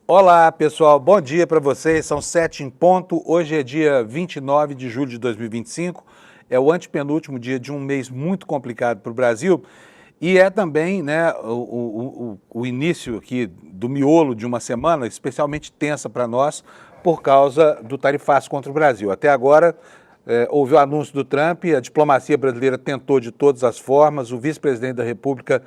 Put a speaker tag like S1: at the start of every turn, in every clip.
S1: Olá, pessoal. Bom dia para vocês. São 7 em ponto. Hoje é dia 29 de julho de 2025. É o antepenúltimo dia de um mês muito complicado para o Brasil e é também, né, o início aqui do miolo de uma semana especialmente tensa para nós por causa do tarifaço contra o Brasil. Até agora, houve o anúncio do Trump, a diplomacia brasileira tentou de todas as formas, o vice-presidente da República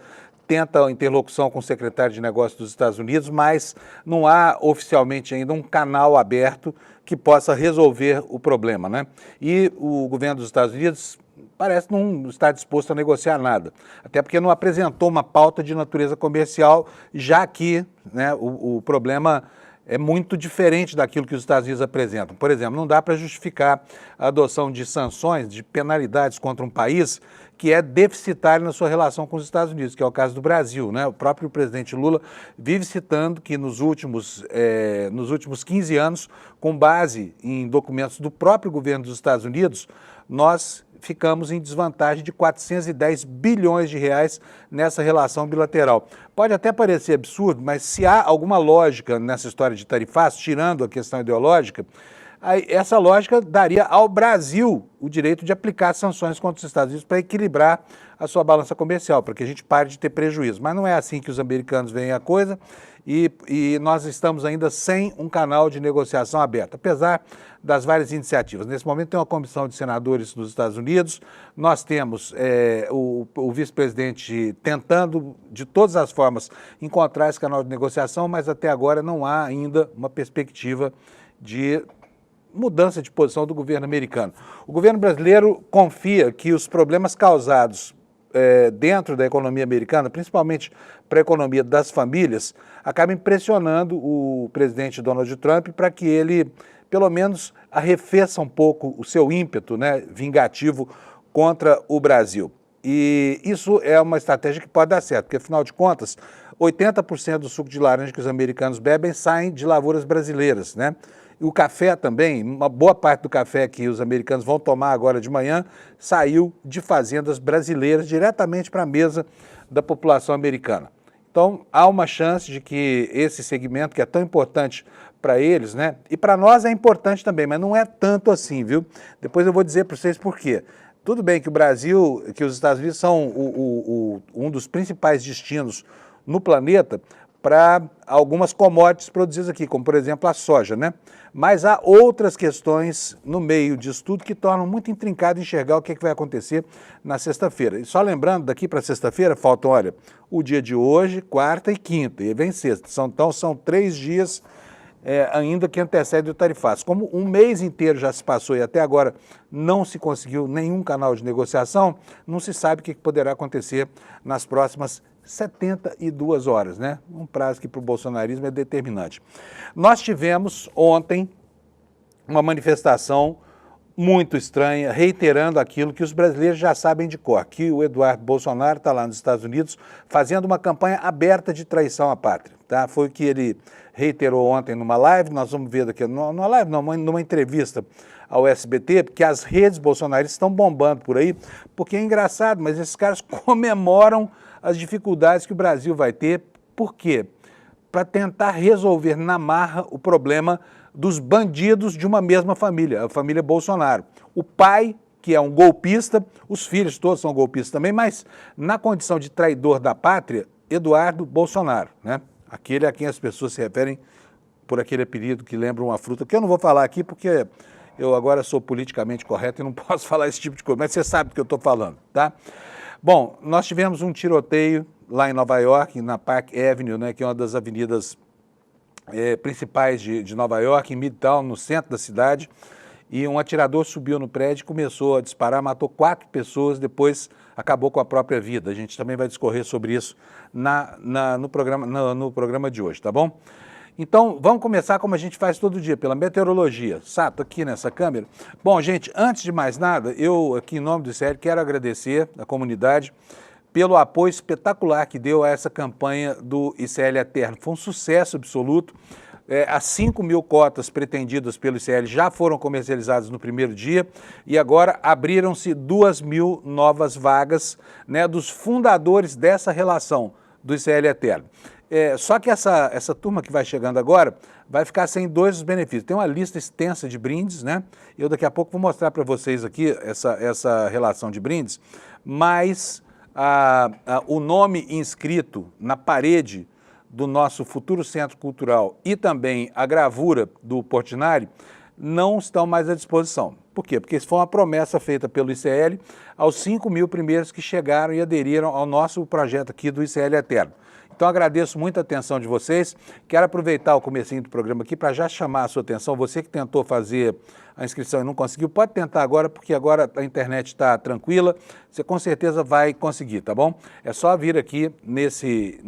S1: tenta a interlocução com o secretário de Negócios dos Estados Unidos, mas não há oficialmente ainda um canal aberto que possa resolver o problema, né? E o governo dos Estados Unidos parece não estar disposto a negociar nada, até porque não apresentou uma pauta de natureza comercial, já que, né, o problema é muito diferente daquilo que os Estados Unidos apresentam. Por exemplo, não dá para justificar a adoção de sanções, de penalidades contra um país que é deficitário na sua relação com os Estados Unidos, que é o caso do Brasil, né? O próprio presidente Lula vive citando que nos últimos 15 anos, com base em documentos do próprio governo dos Estados Unidos, nós ficamos em desvantagem de 410 bilhões de reais nessa relação bilateral. Pode até parecer absurdo, mas se há alguma lógica nessa história de tarifaço, tirando a questão ideológica, aí essa lógica daria ao Brasil o direito de aplicar sanções contra os Estados Unidos para equilibrar a sua balança comercial, para que a gente pare de ter prejuízo. Mas não é assim que os americanos veem a coisa e nós estamos ainda sem um canal de negociação aberto, apesar das várias iniciativas. Nesse momento tem uma comissão de senadores nos Estados Unidos, nós temos o vice-presidente tentando de todas as formas encontrar esse canal de negociação, mas até agora não há ainda uma perspectiva de mudança de posição do governo americano. O governo brasileiro confia que os problemas causados dentro da economia americana, principalmente para a economia das famílias, acabem pressionando o presidente Donald Trump para que ele, pelo menos, arrefeça um pouco o seu ímpeto, né, vingativo contra o Brasil. E isso é uma estratégia que pode dar certo, porque, afinal de contas, 80% do suco de laranja que os americanos bebem saem de lavouras brasileiras, né? E o café também, uma boa parte do café que os americanos vão tomar agora de manhã saiu de fazendas brasileiras diretamente para a mesa da população americana. Então, há uma chance de que esse segmento, que é tão importante para eles, né? E para nós é importante também, mas não é tanto assim, viu? Depois eu vou dizer para vocês por quê. Tudo bem que o Brasil, que os Estados Unidos são um dos principais destinos no planeta para algumas commodities produzidas aqui, como por exemplo a soja, né? Mas há outras questões no meio disso tudo que tornam muito intrincado enxergar o que vai acontecer na sexta-feira. E só lembrando, daqui para sexta-feira faltam, olha, o dia de hoje, quarta e quinta, e vem sexta. Então são 3 dias ainda que antecedem o tarifaço. Como um mês inteiro já se passou e até agora não se conseguiu nenhum canal de negociação, não se sabe o que poderá acontecer nas próximas 72 horas, né? Um prazo que para o bolsonarismo é determinante. Nós tivemos ontem uma manifestação muito estranha, reiterando aquilo que os brasileiros já sabem de cor, que o Eduardo Bolsonaro está lá nos Estados Unidos fazendo uma campanha aberta de traição à pátria, tá? Foi o que ele reiterou ontem numa live, nós vamos ver daqui, numa live não, numa entrevista ao SBT, porque as redes bolsonaristas estão bombando por aí, porque é engraçado, mas esses caras comemoram as dificuldades que o Brasil vai ter. Por quê? Para tentar resolver na marra o problema dos bandidos de uma mesma família, a família Bolsonaro. O pai, que é um golpista, os filhos todos são golpistas também, mas na condição de traidor da pátria, Eduardo Bolsonaro, né? Aquele a quem as pessoas se referem por aquele apelido que lembra uma fruta, que eu não vou falar aqui porque eu agora sou politicamente correto e não posso falar esse tipo de coisa, mas você sabe do que eu estou falando, tá? Bom, nós tivemos um tiroteio lá em Nova York, na Park Avenue, né, que é uma das avenidas principais de Nova York, em Midtown, no centro da cidade, e um atirador subiu no prédio, começou a disparar, matou 4 pessoas, depois acabou com a própria vida. A gente também vai discorrer sobre isso no programa de hoje, tá bom? Então, vamos começar como a gente faz todo dia, pela meteorologia. Sato, aqui nessa câmera. Bom, gente, antes de mais nada, eu aqui em nome do ICL quero agradecer a comunidade pelo apoio espetacular que deu a essa campanha do ICL Eterno. Foi um sucesso absoluto. As 5.000 cotas pretendidas pelo ICL já foram comercializadas no primeiro dia e agora abriram-se 2.000 novas vagas, né, dos fundadores dessa relação do ICL Eterno. Só que essa turma que vai chegando agora vai ficar sem dois dos benefícios. Tem uma lista extensa de brindes, né? Eu daqui a pouco vou mostrar para vocês aqui essa relação de brindes, mas o nome inscrito na parede do nosso futuro centro cultural e também a gravura do Portinari não estão mais à disposição. Por quê? Porque isso foi uma promessa feita pelo ICL aos 5.000 primeiros que chegaram e aderiram ao nosso projeto aqui do ICL Eterno. Então agradeço muito a atenção de vocês, quero aproveitar o comecinho do programa aqui para já chamar a sua atenção, você que tentou fazer a inscrição e não conseguiu, pode tentar agora, porque agora a internet está tranquila, você com certeza vai conseguir, tá bom? É só vir aqui nesse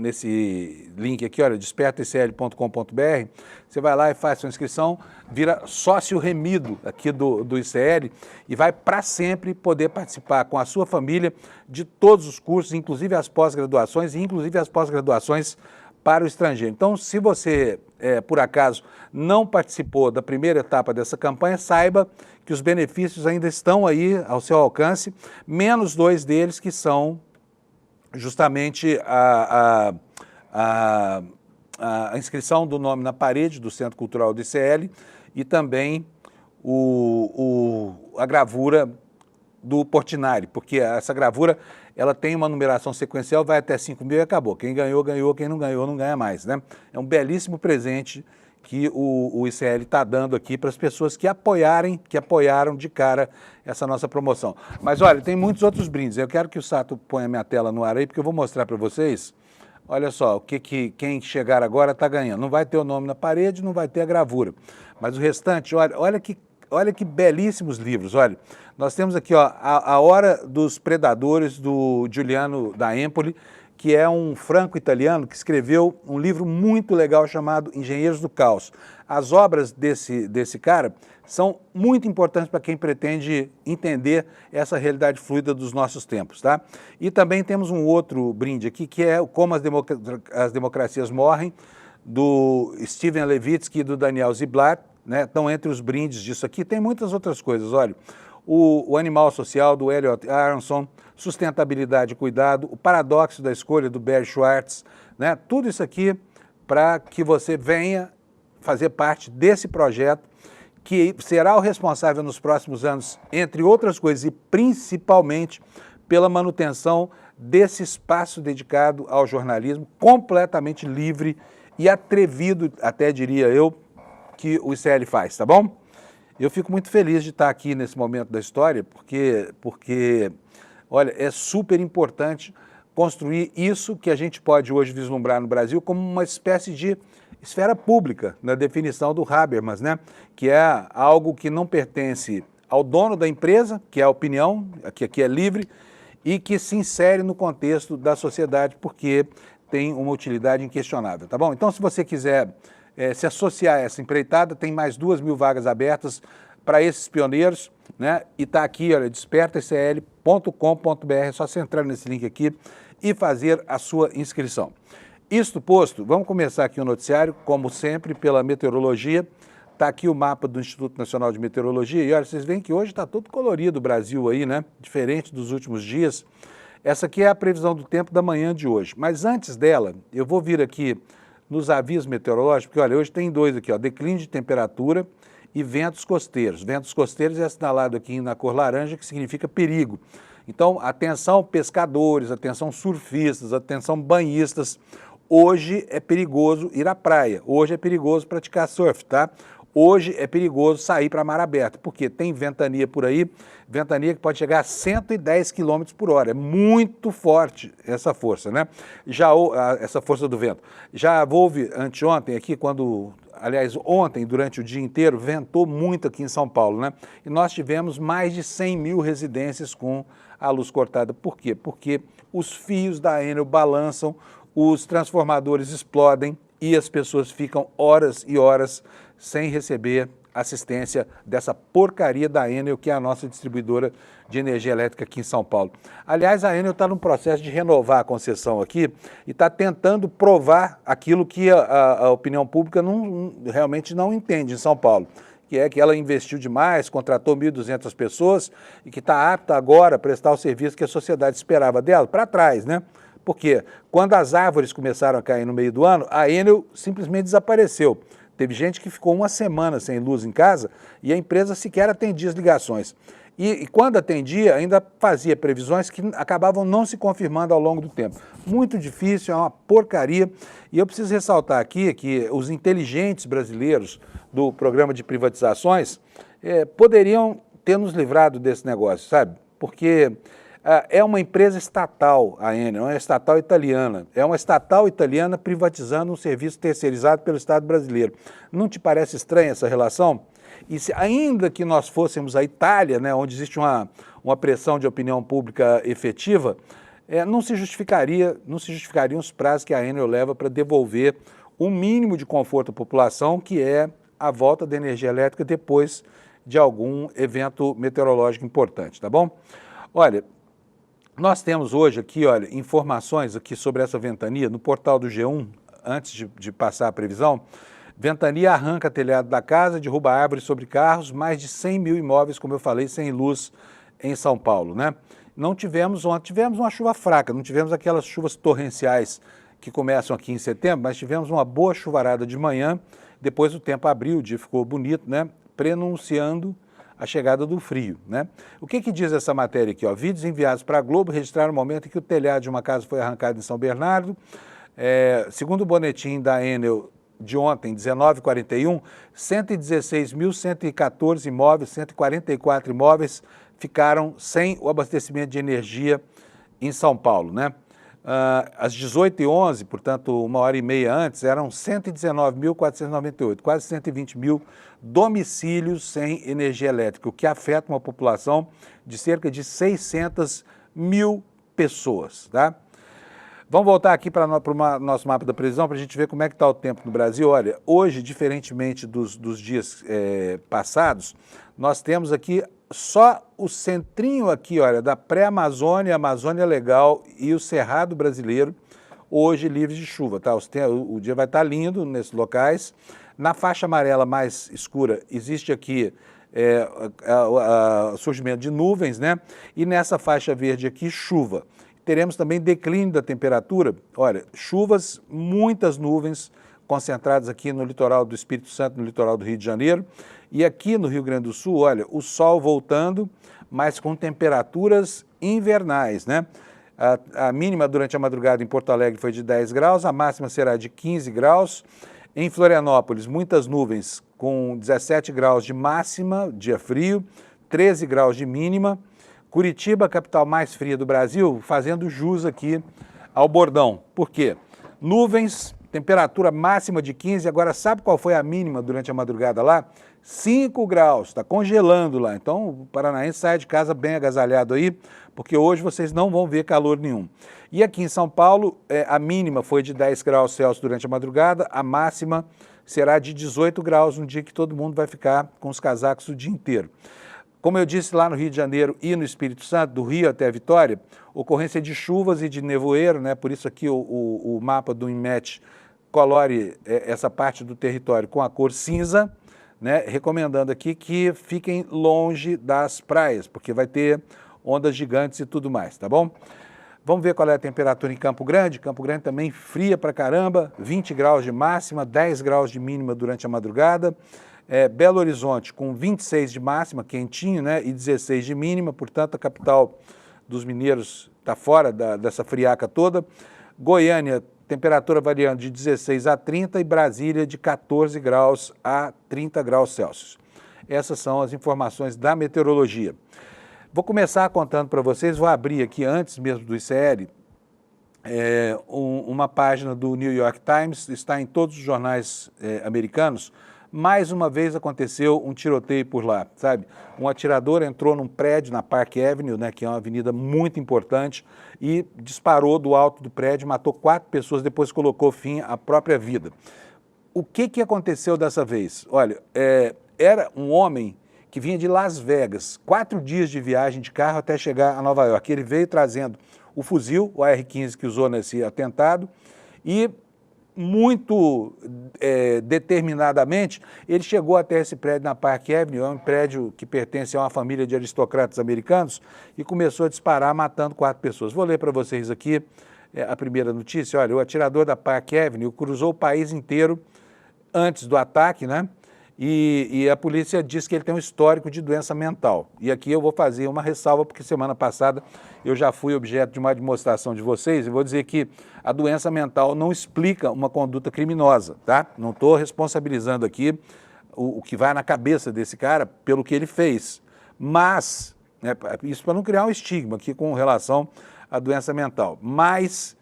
S1: link aqui, olha, despertaicl.com.br, você vai lá e faz sua inscrição, vira sócio remido aqui do ICL e vai para sempre poder participar com a sua família de todos os cursos, inclusive as pós-graduações e inclusive as pós-graduações para o estrangeiro. Então, se você, por acaso, não participou da primeira etapa dessa campanha, saiba que os benefícios ainda estão aí ao seu alcance, menos dois deles que são justamente a inscrição do nome na parede do Centro Cultural do ICL e também a gravura do Portinari, porque essa gravura ela tem uma numeração sequencial, vai até 5.000 e acabou. Quem ganhou, ganhou, quem não ganhou, não ganha mais, né? É um belíssimo presente que o ICL está dando aqui para as pessoas que apoiaram de cara essa nossa promoção. Mas olha, tem muitos outros brindes. Eu quero que o Sato ponha minha tela no ar aí, porque eu vou mostrar para vocês. Olha só, quem chegar agora está ganhando. Não vai ter o nome na parede, não vai ter a gravura. Mas o restante, olha que belíssimos livros. Olha, nós temos aqui ó, a Hora dos Predadores, do Giuliano da Empoli, que é um franco-italiano que escreveu um livro muito legal chamado Engenheiros do Caos. As obras desse cara são muito importantes para quem pretende entender essa realidade fluida dos nossos tempos, tá? E também temos um outro brinde aqui, que é Como as Democracias Morrem, do Steven Levitsky e do Daniel Ziblatt, né? Estão entre os brindes disso aqui. Tem muitas outras coisas, olha. O Animal Social, do Elliot Aronson, Sustentabilidade e Cuidado, O Paradoxo da Escolha, do Barry Schwartz, né? Tudo isso aqui para que você venha fazer parte desse projeto que será o responsável nos próximos anos, entre outras coisas, e principalmente pela manutenção desse espaço dedicado ao jornalismo completamente livre e atrevido, até diria eu, que o ICL faz, tá bom? Eu fico muito feliz de estar aqui nesse momento da história, porque olha, é super importante construir isso que a gente pode hoje vislumbrar no Brasil como uma espécie de esfera pública, na definição do Habermas, né? Que é algo que não pertence ao dono da empresa, que é a opinião, que aqui é livre, e que se insere no contexto da sociedade, porque tem uma utilidade inquestionável, tá bom? Então, se você quiser se associar a essa empreitada, tem mais 2.000 vagas abertas para esses pioneiros, né? E está aqui, olha, despertaicl.com.br, é só você entrar nesse link aqui e fazer a sua inscrição. Isto posto, vamos começar aqui o noticiário, como sempre, pela meteorologia. Está aqui o mapa do Instituto Nacional de Meteorologia e olha, vocês veem que hoje está todo colorido o Brasil aí, né? Diferente dos últimos dias. Essa aqui é a previsão do tempo da manhã de hoje. Mas antes dela, eu vou vir aqui nos avisos meteorológicos, porque olha, hoje tem dois aqui, ó, declínio de temperatura e ventos costeiros. Ventos costeiros é assinalado aqui na cor laranja, que significa perigo. Então, atenção pescadores, atenção surfistas, atenção banhistas. Hoje é perigoso ir à praia, hoje é perigoso praticar surf, tá? Hoje é perigoso sair para mar aberto, porque tem ventania por aí, ventania que pode chegar a 110 km por hora. É muito forte essa força, né? Essa força do vento. Já houve anteontem aqui, aliás, ontem, durante o dia inteiro, ventou muito aqui em São Paulo, né? E nós tivemos mais de 100.000 residências com a luz cortada. Por quê? Porque os fios da Enel balançam, os transformadores explodem e as pessoas ficam horas e horas sem receber assistência dessa porcaria da Enel, que é a nossa distribuidora de energia elétrica aqui em São Paulo. Aliás, a Enel está num processo de renovar a concessão aqui e está tentando provar aquilo que a opinião pública realmente não entende em São Paulo, que é que ela investiu demais, contratou 1.200 pessoas e que está apta agora a prestar o serviço que a sociedade esperava dela, para trás, né? Porque quando as árvores começaram a cair no meio do ano, a Enel simplesmente desapareceu. Teve gente que ficou uma semana sem luz em casa e a empresa sequer atendia as ligações. E quando atendia, ainda fazia previsões que acabavam não se confirmando ao longo do tempo. Muito difícil, é uma porcaria. E eu preciso ressaltar aqui que os inteligentes brasileiros do programa de privatizações poderiam ter nos livrado desse negócio, sabe? Porque é uma empresa estatal, a Enel, é uma estatal italiana. É uma estatal italiana privatizando um serviço terceirizado pelo Estado brasileiro. Não te parece estranha essa relação? E ainda que nós fôssemos a Itália, né, onde existe uma pressão de opinião pública efetiva, não se justificariam os prazos que a Enel leva para devolver o mínimo de conforto à população, que é a volta da energia elétrica depois de algum evento meteorológico importante, tá bom? Olha, nós temos hoje aqui, olha, informações aqui sobre essa ventania no portal do G1, antes de passar a previsão. Ventania arranca telhado da casa, derruba árvores sobre carros, mais de 100 mil imóveis, como eu falei, sem luz em São Paulo, né? Não tivemos ontem, tivemos uma chuva fraca, não tivemos aquelas chuvas torrenciais que começam aqui em setembro, mas tivemos uma boa chuvarada de manhã, depois o tempo abriu, o dia ficou bonito, né? Prenunciando a chegada do frio, né? O que diz essa matéria aqui, ó? Vídeos enviados para a Globo registraram o momento em que o telhado de uma casa foi arrancado em São Bernardo. Segundo o boletim da Enel de ontem, 19h41, 116.114 imóveis, 144 imóveis ficaram sem o abastecimento de energia em São Paulo, né? Às 18h11, portanto, uma hora e meia antes, eram 119.498, quase 120 mil domicílios sem energia elétrica, o que afeta uma população de cerca de 600 mil pessoas, tá? Vamos voltar aqui para o nosso mapa da previsão para a gente ver como é que está o tempo no Brasil. Olha, hoje, diferentemente dos dias passados, nós temos aqui só o centrinho aqui, olha, da pré-Amazônia, Amazônia Legal e o Cerrado Brasileiro, hoje livres de chuva, tá? O dia vai estar lindo nesses locais. Na faixa amarela mais escura existe aqui surgimento de nuvens, né? E nessa faixa verde aqui, chuva. Teremos também declínio da temperatura, olha, chuvas, muitas nuvens concentradas aqui no litoral do Espírito Santo, no litoral do Rio de Janeiro, e aqui no Rio Grande do Sul, olha, o sol voltando, mas com temperaturas invernais, né? A mínima durante a madrugada em Porto Alegre foi de 10 graus, a máxima será de 15 graus. Em Florianópolis, muitas nuvens com 17 graus de máxima, dia frio, 13 graus de mínima. Curitiba, capital mais fria do Brasil, fazendo jus aqui ao bordão. Por quê? Nuvens, temperatura máxima de 15, agora sabe qual foi a mínima durante a madrugada lá? 5 graus, está congelando lá. Então o paranaense sai de casa bem agasalhado aí, porque hoje vocês não vão ver calor nenhum. E aqui em São Paulo, a mínima foi de 10 graus Celsius durante a madrugada, a máxima será de 18 graus, um dia que todo mundo vai ficar com os casacos o dia inteiro. Como eu disse lá no Rio de Janeiro e no Espírito Santo, do Rio até a Vitória, ocorrência de chuvas e de nevoeiro, né? Por isso aqui o mapa do INMET colore essa parte do território com a cor cinza, né? Recomendando aqui que fiquem longe das praias, porque vai ter ondas gigantes e tudo mais, tá bom? Vamos ver qual é a temperatura em Campo Grande. Campo Grande também fria pra caramba, 20 graus de máxima, 10 graus de mínima durante a madrugada. Belo Horizonte com 26 de máxima, quentinho, né, e 16 de mínima, portanto a capital dos mineiros está fora dessa friaca toda. Goiânia, temperatura variando de 16 a 30 e Brasília de 14 graus a 30 graus Celsius. Essas são as informações da meteorologia. Vou começar contando para vocês, vou abrir aqui antes mesmo do ICL, uma página do New York Times, está em todos os jornais americanos. Mais uma vez aconteceu um tiroteio por lá, sabe? Um atirador entrou num prédio na Park Avenue, né, que é uma avenida muito importante, e disparou do alto do prédio, matou 4 pessoas, depois colocou fim à própria vida. O que aconteceu dessa vez? Olha, era um homem que vinha de Las Vegas, 4 dias de viagem de carro até chegar a Nova York. Ele veio trazendo o fuzil, o AR-15 que usou nesse atentado, e muito determinadamente, ele chegou até esse prédio na Park Avenue, é um prédio que pertence a uma família de aristocratas americanos, e começou a disparar, matando 4 pessoas. Vou ler para vocês aqui a primeira notícia, olha, o atirador da Park Avenue cruzou o país inteiro antes do ataque, né? E a polícia diz que ele tem um histórico de doença mental. E aqui eu vou fazer uma ressalva, porque semana passada eu já fui objeto de uma demonstração de vocês, e vou dizer que a doença mental não explica uma conduta criminosa, tá? Não estou responsabilizando aqui o que vai na cabeça desse cara pelo que ele fez. Mas, né, isso para não criar um estigma aqui com relação à doença mental. Mas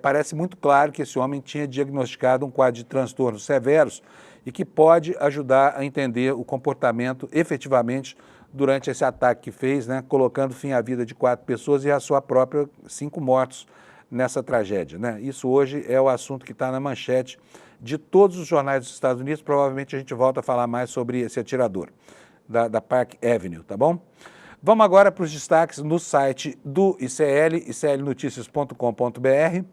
S1: parece muito claro que esse homem tinha diagnosticado um quadro de transtornos severos e que pode ajudar a entender o comportamento efetivamente durante esse ataque que fez, né, colocando fim à vida de 4 pessoas e a sua própria 5 mortos nessa tragédia, né? Isso hoje é o assunto que está na manchete de todos os jornais dos Estados Unidos. Provavelmente a gente volta a falar mais sobre esse atirador da Park Avenue, tá bom? Vamos agora para os destaques no site do ICL, iclnoticias.com.br.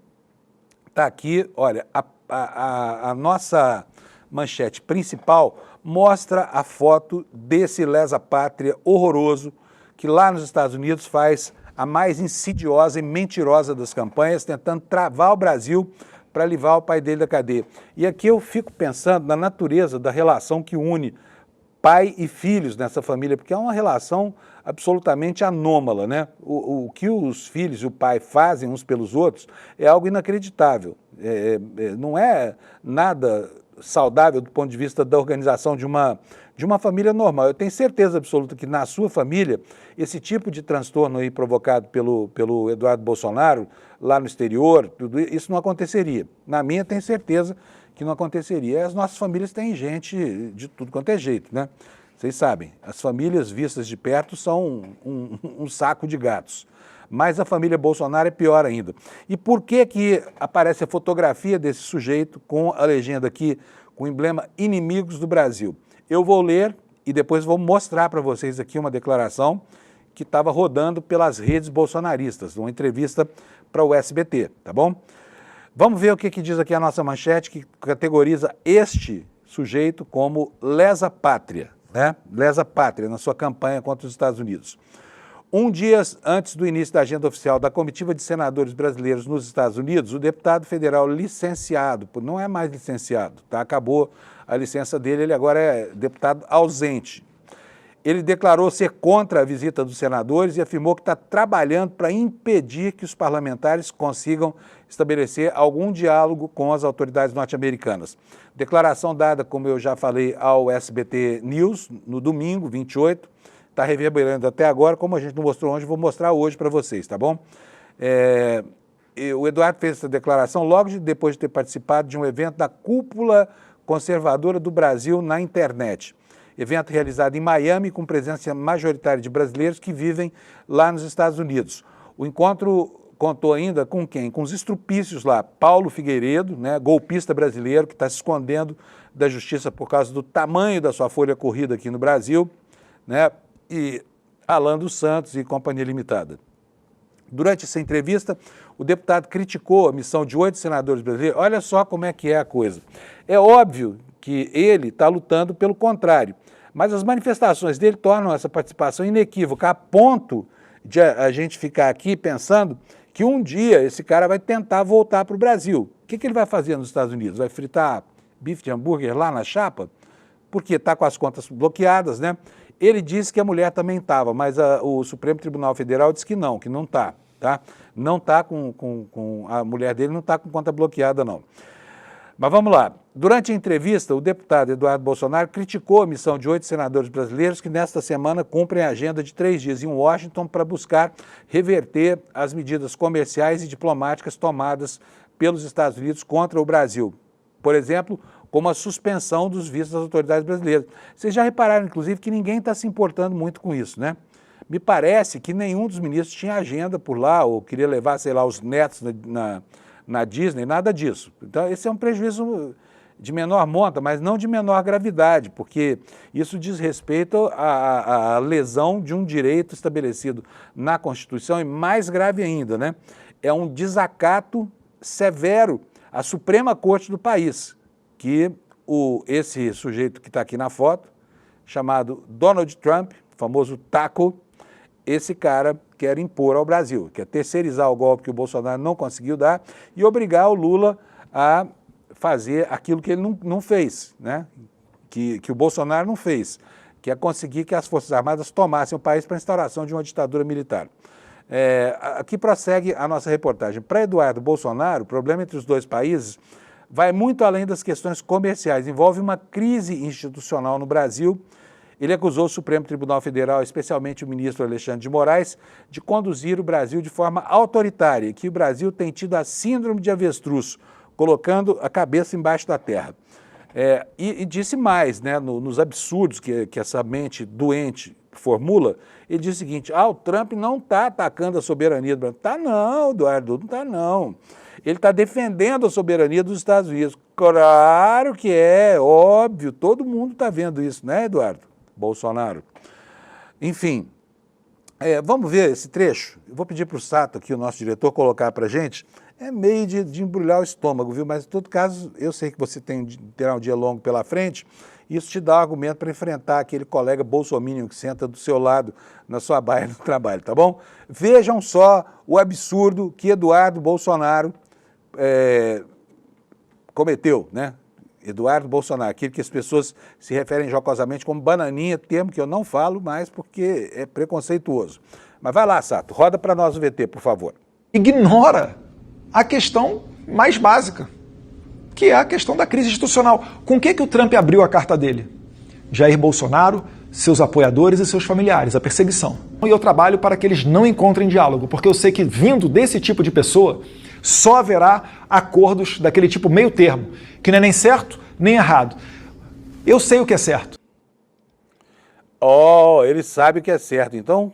S1: Está aqui, olha, a nossa manchete principal mostra a foto desse lesa-pátria horroroso que lá nos Estados Unidos faz a mais insidiosa e mentirosa das campanhas, tentando travar o Brasil para livrar o pai dele da cadeia. E aqui eu fico pensando na natureza da relação que une pai e filhos nessa família, porque é uma relação absolutamente anômala, né? O que os filhos e o pai fazem uns pelos outros é algo inacreditável. Não é nada saudável do ponto de vista da organização de uma família normal. Eu tenho certeza absoluta que na sua família, esse tipo de transtorno aí provocado pelo Eduardo Bolsonaro, lá no exterior, tudo isso não aconteceria. Na minha, tenho certeza que não aconteceria. As nossas famílias têm gente de tudo quanto é jeito, né? Vocês sabem, as famílias vistas de perto são um saco de gatos. Mas a família Bolsonaro é pior ainda. E por que aparece a fotografia desse sujeito com a legenda aqui, com o emblema Inimigos do Brasil? Eu vou ler e depois vou mostrar para vocês aqui uma declaração que estava rodando pelas redes bolsonaristas, uma entrevista para o SBT, tá bom? Vamos ver o que diz aqui a nossa manchete, que categoriza este sujeito como lesa-pátria, né? Lesa-pátria na sua campanha contra os Estados Unidos. Um dia antes do início da agenda oficial da comitiva de senadores brasileiros nos Estados Unidos, o deputado federal licenciado, não é mais licenciado, tá? Acabou a licença dele, ele agora é deputado ausente. Ele declarou ser contra a visita dos senadores e afirmou que está trabalhando para impedir que os parlamentares consigam estabelecer algum diálogo com as autoridades norte-americanas. Declaração dada, como eu já falei, ao SBT News no domingo, 28, está reverberando até agora, como a gente não mostrou ontem, vou mostrar hoje para vocês, tá bom? O Eduardo fez essa declaração logo depois de ter participado de um evento da Cúpula Conservadora do Brasil na internet. Evento realizado em Miami com presença majoritária de brasileiros que vivem lá nos Estados Unidos. O encontro contou ainda com quem? Com os estrupícios lá. Paulo Figueiredo, né, golpista brasileiro que está se escondendo da justiça por causa do tamanho da sua folha corrida aqui no Brasil, né, e Alan dos Santos e Companhia Limitada. Durante essa entrevista, o deputado criticou a missão de 8 senadores brasileiros. Olha só como é que é a coisa. É óbvio que ele está lutando pelo contrário, mas as manifestações dele tornam essa participação inequívoca, a ponto de a gente ficar aqui pensando que um dia esse cara vai tentar voltar para o Brasil. O que ele vai fazer nos Estados Unidos? Vai fritar bife de hambúrguer lá na chapa? Porque está com as contas bloqueadas, né? Ele disse que a mulher também estava, mas o Supremo Tribunal Federal disse que não está, tá? Não está a mulher dele não está com conta bloqueada, não. Mas vamos lá. Durante a entrevista, o deputado Eduardo Bolsonaro criticou a missão de 8 senadores brasileiros que nesta semana cumprem a agenda de 3 dias em Washington para buscar reverter as medidas comerciais e diplomáticas tomadas pelos Estados Unidos contra o Brasil. Por exemplo, como a suspensão dos vistos das autoridades brasileiras. Vocês já repararam, inclusive, que ninguém está se importando muito com isso, né? Me parece que nenhum dos ministros tinha agenda por lá ou queria levar, sei lá, os netos na Disney, nada disso. Então, esse é um prejuízo de menor monta, mas não de menor gravidade, porque isso diz respeito à lesão de um direito estabelecido na Constituição e mais grave ainda, né? É um desacato severo à Suprema Corte do país, que esse sujeito que está aqui na foto, chamado Donald Trump, famoso Taco, esse cara quer impor ao Brasil, quer terceirizar o golpe que o Bolsonaro não conseguiu dar e obrigar o Lula a fazer aquilo que ele não fez, né? Que o Bolsonaro não fez, que é conseguir que as Forças Armadas tomassem o país para a instauração de uma ditadura militar. Aqui prossegue a nossa reportagem. Para Eduardo Bolsonaro, o problema entre os dois países vai muito além das questões comerciais, envolve uma crise institucional no Brasil. Ele acusou o Supremo Tribunal Federal, especialmente o ministro Alexandre de Moraes, de conduzir o Brasil de forma autoritária, que o Brasil tem tido a síndrome de avestruz, colocando a cabeça embaixo da terra. E disse mais, né, nos absurdos que essa mente doente formula, ele diz o seguinte: o Trump não está atacando a soberania do Brasil. Tá não, Eduardo, não está não. Ele está defendendo a soberania dos Estados Unidos. Claro que é, óbvio, todo mundo está vendo isso, né, Eduardo Bolsonaro? Enfim, vamos ver esse trecho? Eu vou pedir para o Sato aqui, o nosso diretor, colocar para a gente. É meio de embrulhar o estômago, viu? Mas, em todo caso, eu sei que você terá um dia longo pela frente, isso te dá um argumento para enfrentar aquele colega bolsominion que senta do seu lado na sua baia no trabalho, tá bom? Vejam só o absurdo que Eduardo Bolsonaro cometeu, né? Eduardo Bolsonaro, aquele que as pessoas se referem jocosamente como bananinha, termo que eu não falo mais porque é preconceituoso. Mas vai lá, Sato, roda para nós o VT, por favor.
S2: Ignora a questão mais básica, que é a questão da crise institucional. Com o que o Trump abriu a carta dele? Jair Bolsonaro, seus apoiadores e seus familiares, a perseguição. E eu trabalho para que eles não encontrem diálogo, porque eu sei que vindo desse tipo de pessoa, só haverá acordos daquele tipo meio termo, que não é nem certo nem errado. Eu sei o que é certo.
S1: Ele sabe o que é certo. Então,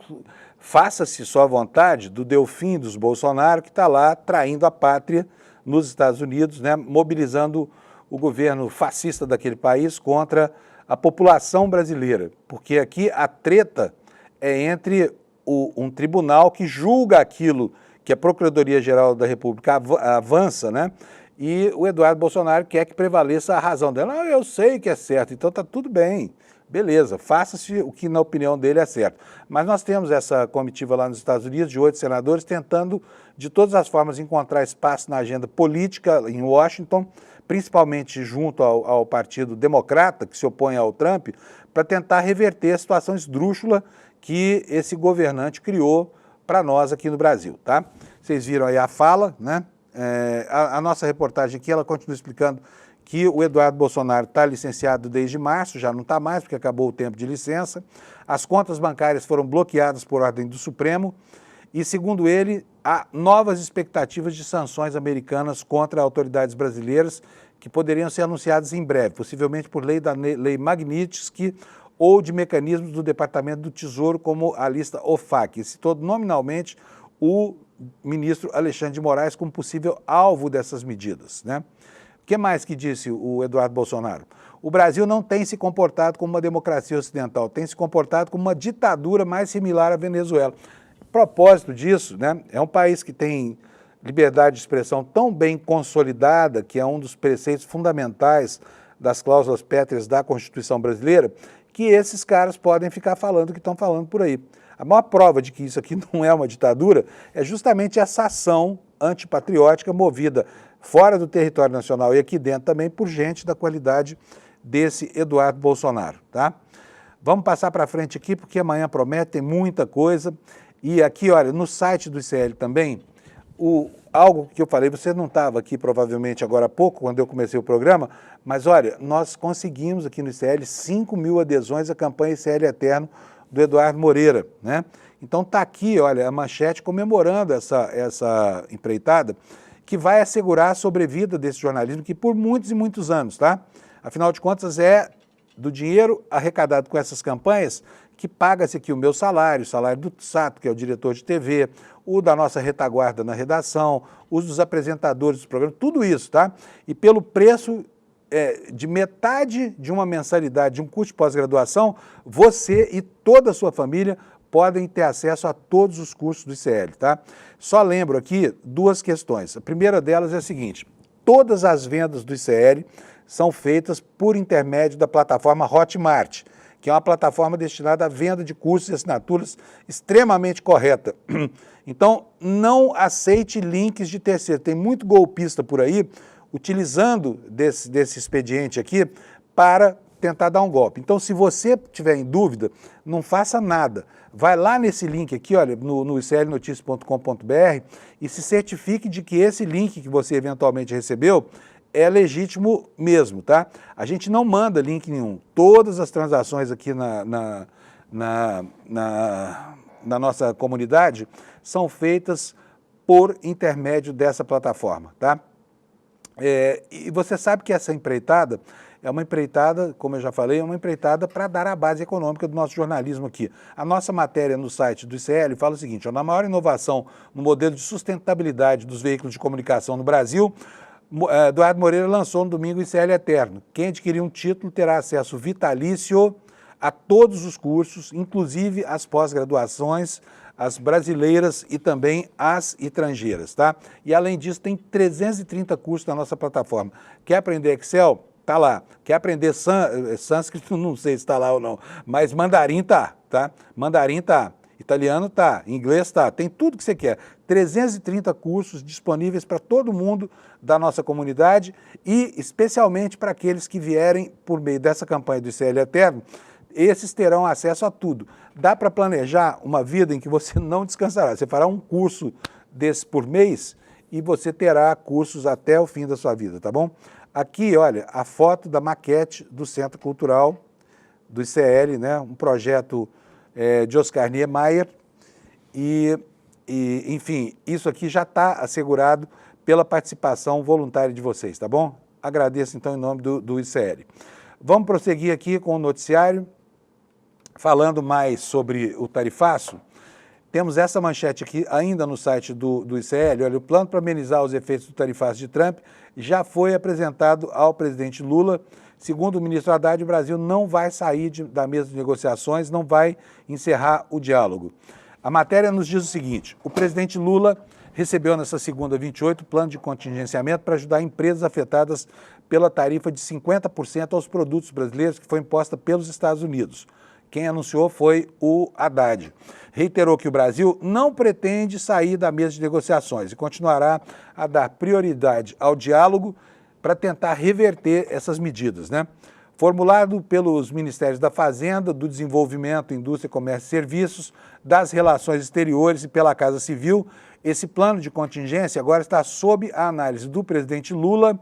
S1: faça-se sua vontade do Delfim dos Bolsonaro, que está lá traindo a pátria nos Estados Unidos, né, mobilizando o governo fascista daquele país contra a população brasileira. Porque aqui a treta é entre um tribunal que julga aquilo que a Procuradoria-Geral da República avança, né? E o Eduardo Bolsonaro quer que prevaleça a razão dela. Não, eu sei que é certo, então está tudo bem. Beleza, faça-se o que na opinião dele é certo. Mas nós temos essa comitiva lá nos Estados Unidos de 8 senadores tentando de todas as formas encontrar espaço na agenda política em Washington, principalmente junto ao Partido Democrata, que se opõe ao Trump, para tentar reverter a situação esdrúxula que esse governante criou para nós aqui no Brasil, tá? Vocês viram aí a fala, né? A nossa reportagem aqui, ela continua explicando que o Eduardo Bolsonaro está licenciado desde março, já não está mais porque acabou o tempo de licença. As contas bancárias foram bloqueadas por ordem do Supremo e, segundo ele, há novas expectativas de sanções americanas contra autoridades brasileiras que poderiam ser anunciadas em breve, possivelmente por lei Magnitsky ou de mecanismos do Departamento do Tesouro, como a lista OFAC. Citou nominalmente o ministro Alexandre de Moraes como possível alvo dessas medidas, né? O que mais que disse o Eduardo Bolsonaro? O Brasil não tem se comportado como uma democracia ocidental, tem se comportado como uma ditadura mais similar à Venezuela. A propósito disso, né, é um país que tem liberdade de expressão tão bem consolidada, que é um dos preceitos fundamentais das cláusulas pétreas da Constituição brasileira, que esses caras podem ficar falando o que estão falando por aí. A maior prova de que isso aqui não é uma ditadura é justamente essa ação antipatriótica movida fora do território nacional e aqui dentro também por gente da qualidade desse Eduardo Bolsonaro, tá? Vamos passar para frente aqui porque amanhã promete, tem muita coisa. E aqui, olha, no site do ICL também, algo que eu falei, você não estava aqui provavelmente agora há pouco, quando eu comecei o programa, mas olha, nós conseguimos aqui no ICL 5.000 adesões à campanha ICL Eterno do Eduardo Moreira, né? Então tá aqui, olha, a manchete comemorando essa empreitada, que vai assegurar a sobrevida desse jornalismo, que por muitos e muitos anos, tá? Afinal de contas, é do dinheiro arrecadado com essas campanhas que paga-se aqui o meu salário, o salário do Sato, que é o diretor de TV, o da nossa retaguarda na redação, os dos apresentadores dos programas, tudo isso, tá? E pelo preço de metade de uma mensalidade de um curso de pós-graduação, você e toda a sua família podem ter acesso a todos os cursos do ICL, tá? Só lembro aqui duas questões. A primeira delas é a seguinte: todas as vendas do ICL são feitas por intermédio da plataforma Hotmart, que é uma plataforma destinada à venda de cursos e assinaturas extremamente correta. Então, não aceite links de terceiro. Tem muito golpista por aí utilizando desse expediente aqui para tentar dar um golpe. Então, se você tiver em dúvida, não faça nada. Vai lá nesse link aqui, olha, no iclnoticias.com.br e se certifique de que esse link que você eventualmente recebeu é legítimo mesmo, tá? A gente não manda link nenhum. Todas as transações aqui na nossa comunidade são feitas por intermédio dessa plataforma, tá? E você sabe que essa empreitada é uma empreitada, como eu já falei, é uma empreitada para dar a base econômica do nosso jornalismo aqui. A nossa matéria no site do ICL fala o seguinte, na maior inovação no modelo de sustentabilidade dos veículos de comunicação no Brasil, Eduardo Moreira lançou no domingo o ICL Eterno. Quem adquirir um título terá acesso vitalício a todos os cursos, inclusive as pós-graduações, as brasileiras e também as estrangeiras, tá? E além disso, tem 330 cursos na nossa plataforma. Quer aprender Excel? Tá lá. Quer aprender sânscrito? Não sei se está lá ou não, mas mandarim tá? Mandarim tá. Italiano tá, inglês tá, tem tudo que você quer. 330 cursos disponíveis para todo mundo da nossa comunidade e especialmente para aqueles que vierem por meio dessa campanha do ICL Eterno, esses terão acesso a tudo. Dá para planejar uma vida em que você não descansará. Você fará um curso desse por mês e você terá cursos até o fim da sua vida, tá bom? Aqui, olha, a foto da maquete do Centro Cultural do ICL, né? Um projeto de Oscar Niemeyer e, enfim, isso aqui já está assegurado pela participação voluntária de vocês, tá bom? Agradeço, então, em nome do ICL. Vamos prosseguir aqui com o noticiário, falando mais sobre o tarifaço. Temos essa manchete aqui ainda no site do ICL, olha, o plano para amenizar os efeitos do tarifaço de Trump já foi apresentado ao presidente Lula. Segundo o ministro Haddad, o Brasil não vai sair da mesa de negociações, não vai encerrar o diálogo. A matéria nos diz o seguinte, o presidente Lula recebeu nessa segunda 28 o plano de contingenciamento para ajudar empresas afetadas pela tarifa de 50% aos produtos brasileiros que foi imposta pelos Estados Unidos. Quem anunciou foi o Haddad. Reiterou que o Brasil não pretende sair da mesa de negociações e continuará a dar prioridade ao diálogo para tentar reverter essas medidas, né? Formulado pelos Ministérios da Fazenda, do Desenvolvimento, Indústria, Comércio e Serviços, das Relações Exteriores e pela Casa Civil, esse plano de contingência agora está sob a análise do presidente Lula,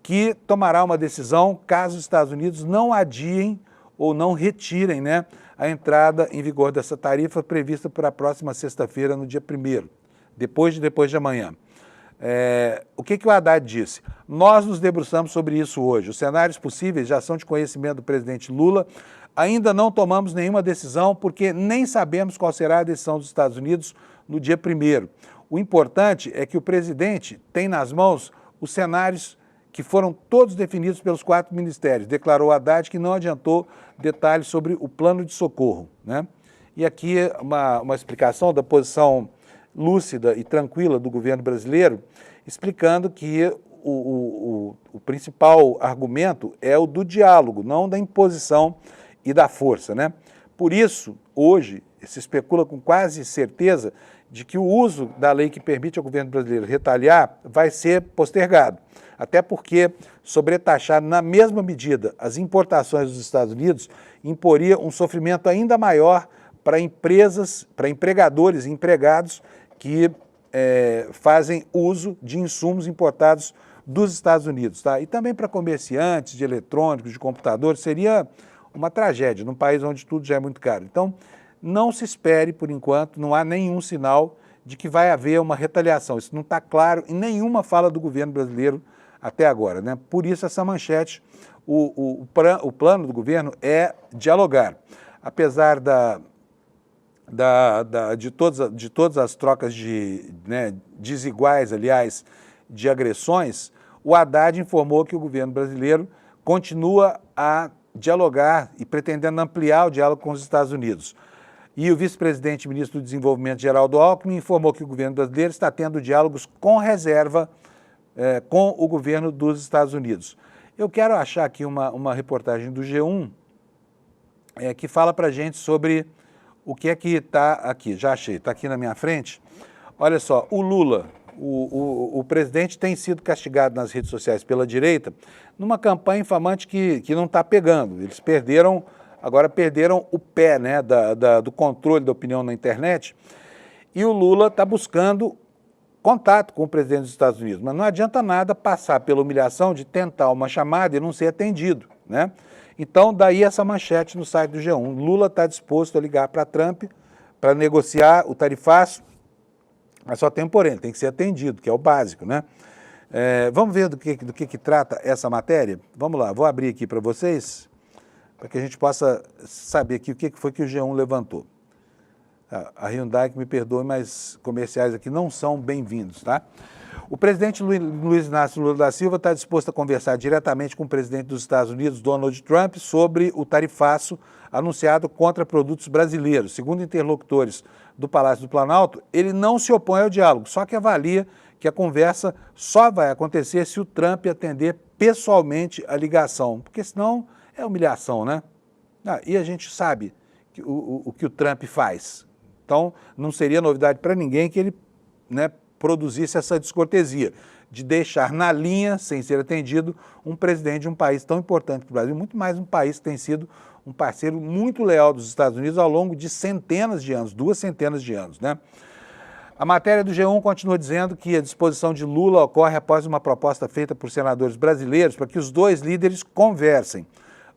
S1: que tomará uma decisão caso os Estados Unidos não adiem ou não retirem, né, a entrada em vigor dessa tarifa prevista para a próxima sexta-feira, no dia 1º, depois de amanhã. O que o Haddad disse? Nós nos debruçamos sobre isso hoje. Os cenários possíveis já são de conhecimento do presidente Lula. Ainda não tomamos nenhuma decisão porque nem sabemos qual será a decisão dos Estados Unidos no dia 1º. O importante é que o presidente tem nas mãos os cenários que foram todos definidos pelos 4 ministérios. Declarou Haddad que não adiantou detalhes sobre o plano de socorro, né? E aqui uma explicação da posição lúcida e tranquila do governo brasileiro, explicando que o principal argumento é o do diálogo, não da imposição e da força, né? Por isso, hoje, se especula com quase certeza de que o uso da lei que permite ao governo brasileiro retaliar vai ser postergado. Até porque sobretaxar na mesma medida as importações dos Estados Unidos imporia um sofrimento ainda maior para empresas, para empregadores e empregados que fazem uso de insumos importados dos Estados Unidos, tá? E também para comerciantes de eletrônicos, de computadores, seria uma tragédia num país onde tudo já é muito caro. Então, não se espere, por enquanto, não há nenhum sinal de que vai haver uma retaliação. Isso não está claro em nenhuma fala do governo brasileiro até agora, né? Por isso essa manchete, o plano do governo é dialogar. Apesar de todas as trocas desiguais, aliás, de agressões, o Haddad informou que o governo brasileiro continua a dialogar e pretendendo ampliar o diálogo com os Estados Unidos. E o vice-presidente e ministro do Desenvolvimento, Geraldo Alckmin, informou que o governo brasileiro está tendo diálogos com reserva com o governo dos Estados Unidos. Eu quero achar aqui uma reportagem do G1 que fala para a gente sobre o que é que está aqui. Já achei, está aqui na minha frente. Olha só, o Lula, o presidente, tem sido castigado nas redes sociais pela direita numa campanha infamante que não está pegando. Eles agora perderam o pé, né, do controle da opinião na internet, e o Lula está buscando contato com o presidente dos Estados Unidos. Mas não adianta nada passar pela humilhação de tentar uma chamada e não ser atendido, né? Então, daí essa manchete no site do G1. Lula está disposto a ligar para Trump para negociar o tarifaço, mas só tem um porém, tem que ser atendido, que é o básico, né? Vamos ver do que trata essa matéria? Vamos lá, vou abrir aqui para vocês, para que a gente possa saber aqui o que foi que o G1 levantou. A Hyundai, que me perdoe, mas comerciais aqui não são bem-vindos, tá? O presidente Luiz Inácio Lula da Silva está disposto a conversar diretamente com o presidente dos Estados Unidos, Donald Trump, sobre o tarifaço anunciado contra produtos brasileiros. Segundo interlocutores do Palácio do Planalto, ele não se opõe ao diálogo, só que avalia que a conversa só vai acontecer se o Trump atender pessoalmente a ligação, porque senão é humilhação, né? E a gente sabe o que o Trump faz. Então, não seria novidade para ninguém que ele, né, produzisse essa descortesia de deixar na linha, sem ser atendido, um presidente de um país tão importante para o Brasil, muito mais um país que tem sido um parceiro muito leal dos Estados Unidos ao longo de centenas de anos, 2 centenas de anos, né? A matéria do G1 continua dizendo que a disposição de Lula ocorre após uma proposta feita por senadores brasileiros para que os dois líderes conversem.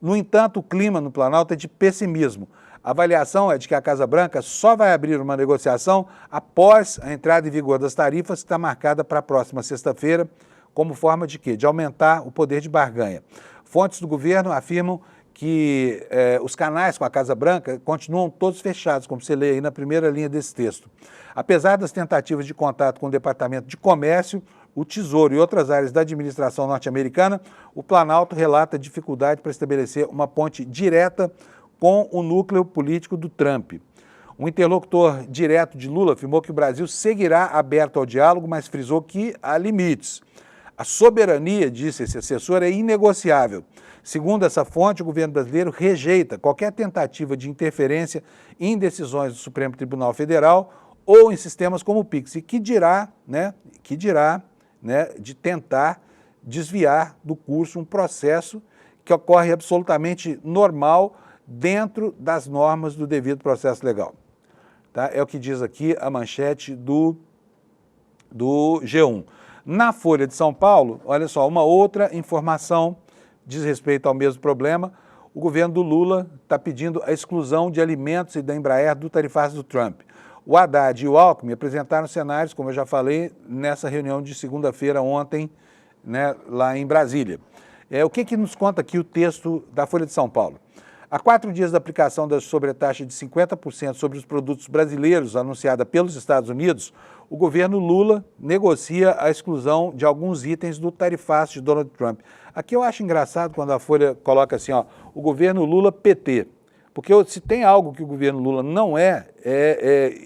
S1: No entanto, o clima no Planalto é de pessimismo. A avaliação é de que a Casa Branca só vai abrir uma negociação após a entrada em vigor das tarifas, que está marcada para a próxima sexta-feira, como forma de quê? De aumentar o poder de barganha. Fontes do governo afirmam que os canais com a Casa Branca continuam todos fechados, como você lê aí na primeira linha desse texto. Apesar das tentativas de contato com o Departamento de Comércio, o Tesouro e outras áreas da administração norte-americana, o Planalto relata dificuldade para estabelecer uma ponte direta com o núcleo político do Trump. Um interlocutor direto de Lula afirmou que o Brasil seguirá aberto ao diálogo, mas frisou que há limites. A soberania, disse esse assessor, é inegociável. Segundo essa fonte, o governo brasileiro rejeita qualquer tentativa de interferência em decisões do Supremo Tribunal Federal ou em sistemas como o Pix, e que dirá de tentar desviar do curso um processo que ocorre absolutamente normal dentro das normas do devido processo legal. Tá? É o que diz aqui a manchete do G1. Na Folha de São Paulo, olha só, uma outra informação diz respeito ao mesmo problema. O governo do Lula está pedindo a exclusão de alimentos e da Embraer do tarifaço do Trump. O Haddad e o Alckmin apresentaram cenários, como eu já falei, nessa reunião de segunda-feira ontem, né, lá em Brasília. O que nos conta aqui o texto da Folha de São Paulo? Há 4 dias da aplicação da sobretaxa de 50% sobre os produtos brasileiros anunciada pelos Estados Unidos, o governo Lula negocia a exclusão de alguns itens do tarifaço de Donald Trump. Aqui eu acho engraçado quando a Folha coloca assim, ó, o governo Lula PT, porque se tem algo que o governo Lula não é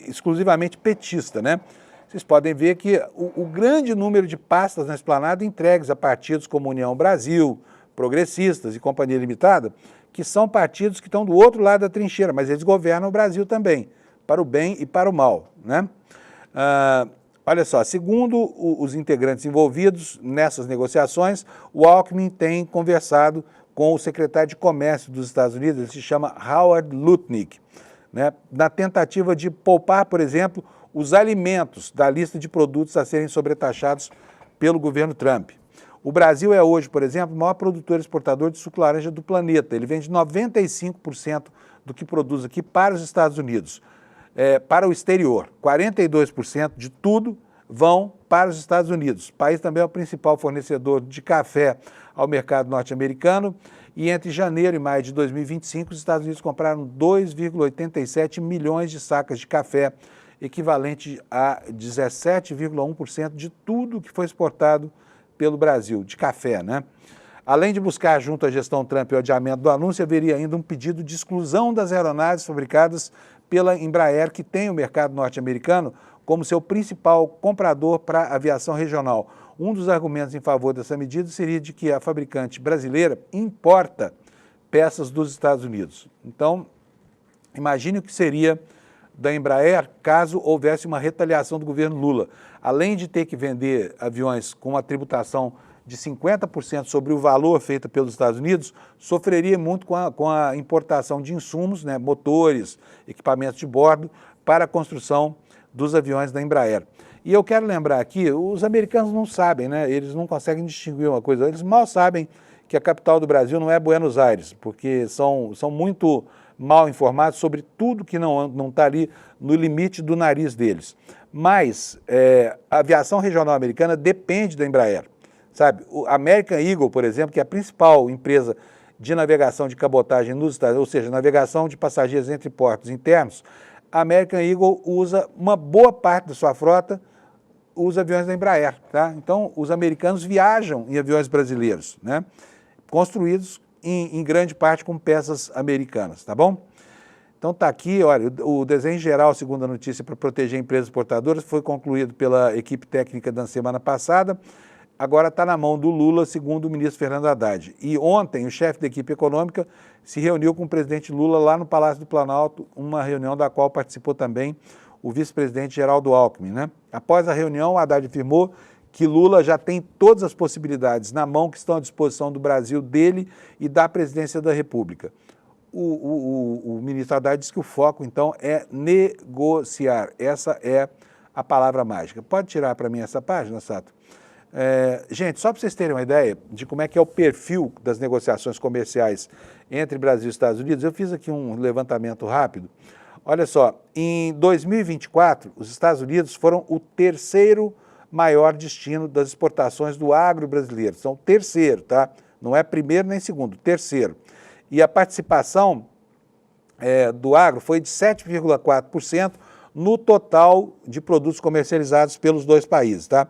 S1: exclusivamente petista, né? Vocês podem ver que o grande número de pastas na esplanada entregues a partidos como União Brasil, Progressistas e Companhia Limitada, que são partidos que estão do outro lado da trincheira, mas eles governam o Brasil também, para o bem e para o mal, né? Olha só, segundo os integrantes envolvidos nessas negociações, o Alckmin tem conversado com o secretário de Comércio dos Estados Unidos, ele se chama Howard Lutnick, né, na tentativa de poupar, por exemplo, os alimentos da lista de produtos a serem sobretaxados pelo governo Trump. O Brasil é hoje, por exemplo, o maior produtor e exportador de suco laranja do planeta. Ele vende 95% do que produz aqui para os Estados Unidos. Para o exterior, 42% de tudo vão para os Estados Unidos. O país também é o principal fornecedor de café ao mercado norte-americano e entre janeiro e maio de 2025 os Estados Unidos compraram 2,87 milhões de sacas de café, equivalente a 17,1% de tudo que foi exportado pelo Brasil, de café, né? Além de buscar junto à gestão Trump o adiamento do anúncio, haveria ainda um pedido de exclusão das aeronaves fabricadas pela Embraer, que tem o mercado norte-americano como seu principal comprador para a aviação regional. Um dos argumentos em favor dessa medida seria de que a fabricante brasileira importa peças dos Estados Unidos. Então, imagine o que seria da Embraer caso houvesse uma retaliação do governo Lula. Além de ter que vender aviões com uma tributação de 50% sobre o valor feito pelos Estados Unidos, sofreria muito com a importação de insumos, né, motores, equipamentos de bordo, para a construção dos aviões da Embraer. E eu quero lembrar aqui, os americanos não sabem, né, eles não conseguem distinguir uma coisa, eles mal sabem que a capital do Brasil não é Buenos Aires, porque são muito mal informados sobre tudo que não está ali no limite do nariz deles. Mas a aviação regional americana depende da Embraer. Sabe, o American Eagle, por exemplo, que é a principal empresa de navegação de cabotagem nos Estados Unidos, ou seja, navegação de passageiros entre portos internos, a American Eagle usa uma boa parte da sua frota, os aviões da Embraer, tá? Então, os americanos viajam em aviões brasileiros, né? Construídos em grande parte com peças americanas, tá bom? Então tá aqui, olha, o desenho geral, segundo a notícia, para proteger empresas exportadoras, foi concluído pela equipe técnica da semana passada. Agora está na mão do Lula, segundo o ministro Fernando Haddad. E ontem o chefe da equipe econômica se reuniu com o presidente Lula lá no Palácio do Planalto, uma reunião da qual participou também o vice-presidente Geraldo Alckmin, né? Após a reunião, Haddad afirmou que Lula já tem todas as possibilidades na mão que estão à disposição do Brasil, dele e da presidência da República. O ministro Haddad disse que o foco, então, é negociar. Essa é a palavra mágica. Pode tirar para mim essa página, Sato? Gente, só para vocês terem uma ideia de como é que é o perfil das negociações comerciais entre Brasil e Estados Unidos, eu fiz aqui um levantamento rápido. Olha só, em 2024, os Estados Unidos foram o terceiro maior destino das exportações do agro brasileiro. São terceiro, tá? Não é primeiro nem segundo, terceiro. E a participação do agro foi de 7,4% no total de produtos comercializados pelos dois países, tá?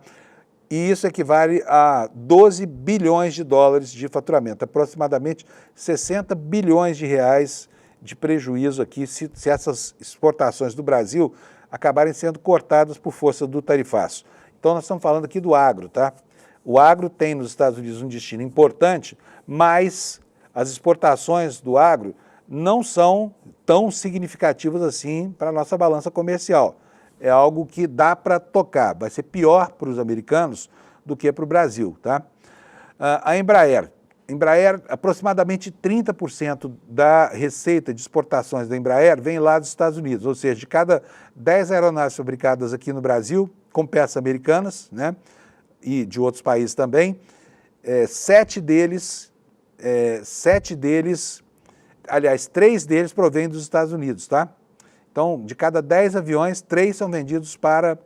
S1: E isso equivale a 12 bilhões de dólares de faturamento, aproximadamente 60 bilhões de reais de prejuízo aqui se essas exportações do Brasil acabarem sendo cortadas por força do tarifaço. Então nós estamos falando aqui do agro, tá? O agro tem nos Estados Unidos um destino importante, mas as exportações do agro não são tão significativas assim para a nossa balança comercial. É algo que dá para tocar, vai ser pior para os americanos do que para o Brasil, tá? A Embraer, aproximadamente 30% da receita de exportações da Embraer vem lá dos Estados Unidos, ou seja, de cada 10 aeronaves fabricadas aqui no Brasil, com peças americanas, né, e de outros países também, 3 deles provêm dos Estados Unidos, tá? Então, de cada 10 aviões, 3 são vendidos para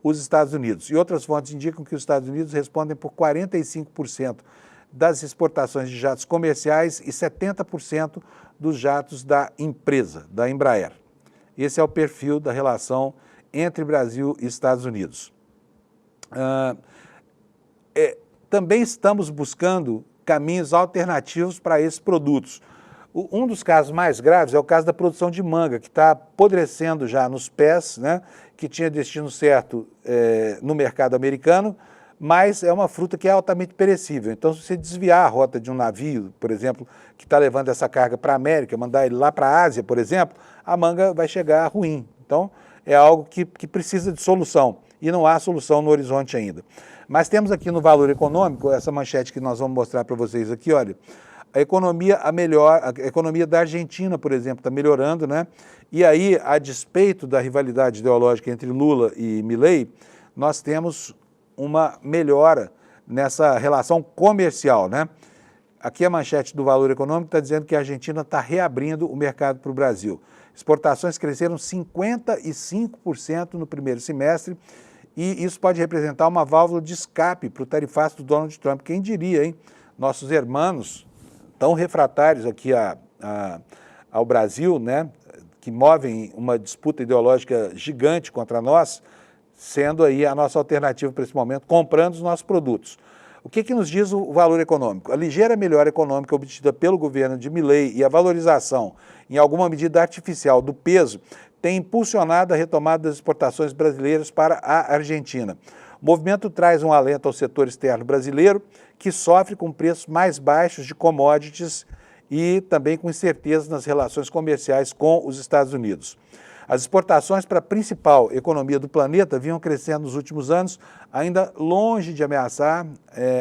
S1: os Estados Unidos. E outras fontes indicam que os Estados Unidos respondem por 45% das exportações de jatos comerciais e 70% dos jatos da empresa, da Embraer. Esse é o perfil da relação entre Brasil e Estados Unidos. Também estamos buscando caminhos alternativos para esses produtos. Um dos casos mais graves é o caso da produção de manga, que está apodrecendo já nos pés, né, que tinha destino certo no mercado americano, mas é uma fruta que é altamente perecível. Então, se você desviar a rota de um navio, por exemplo, que está levando essa carga para a América, mandar ele lá para a Ásia, por exemplo, a manga vai chegar ruim. Então, é algo que precisa de solução, e não há solução no horizonte ainda. Mas temos aqui no Valor Econômico, essa manchete que nós vamos mostrar para vocês aqui, olha, a economia da Argentina, por exemplo, está melhorando, né? E aí, a despeito da rivalidade ideológica entre Lula e Milei, nós temos uma melhora nessa relação comercial, né? Aqui a manchete do Valor Econômico está dizendo que a Argentina está reabrindo o mercado para o Brasil. Exportações cresceram 55% no primeiro semestre e isso pode representar uma válvula de escape para o tarifaço do Donald Trump. Quem diria, hein? Nossos irmãos tão refratários aqui ao Brasil, né, que movem uma disputa ideológica gigante contra nós, sendo aí a nossa alternativa para esse momento, comprando os nossos produtos. O que nos diz o Valor Econômico? A ligeira melhora econômica obtida pelo governo de Milei e a valorização, em alguma medida artificial, do peso, tem impulsionado a retomada das exportações brasileiras para a Argentina. O movimento traz um alento ao setor externo brasileiro, que sofre com preços mais baixos de commodities e também com incertezas nas relações comerciais com os Estados Unidos. As exportações para a principal economia do planeta vinham crescendo nos últimos anos, ainda longe de ameaçar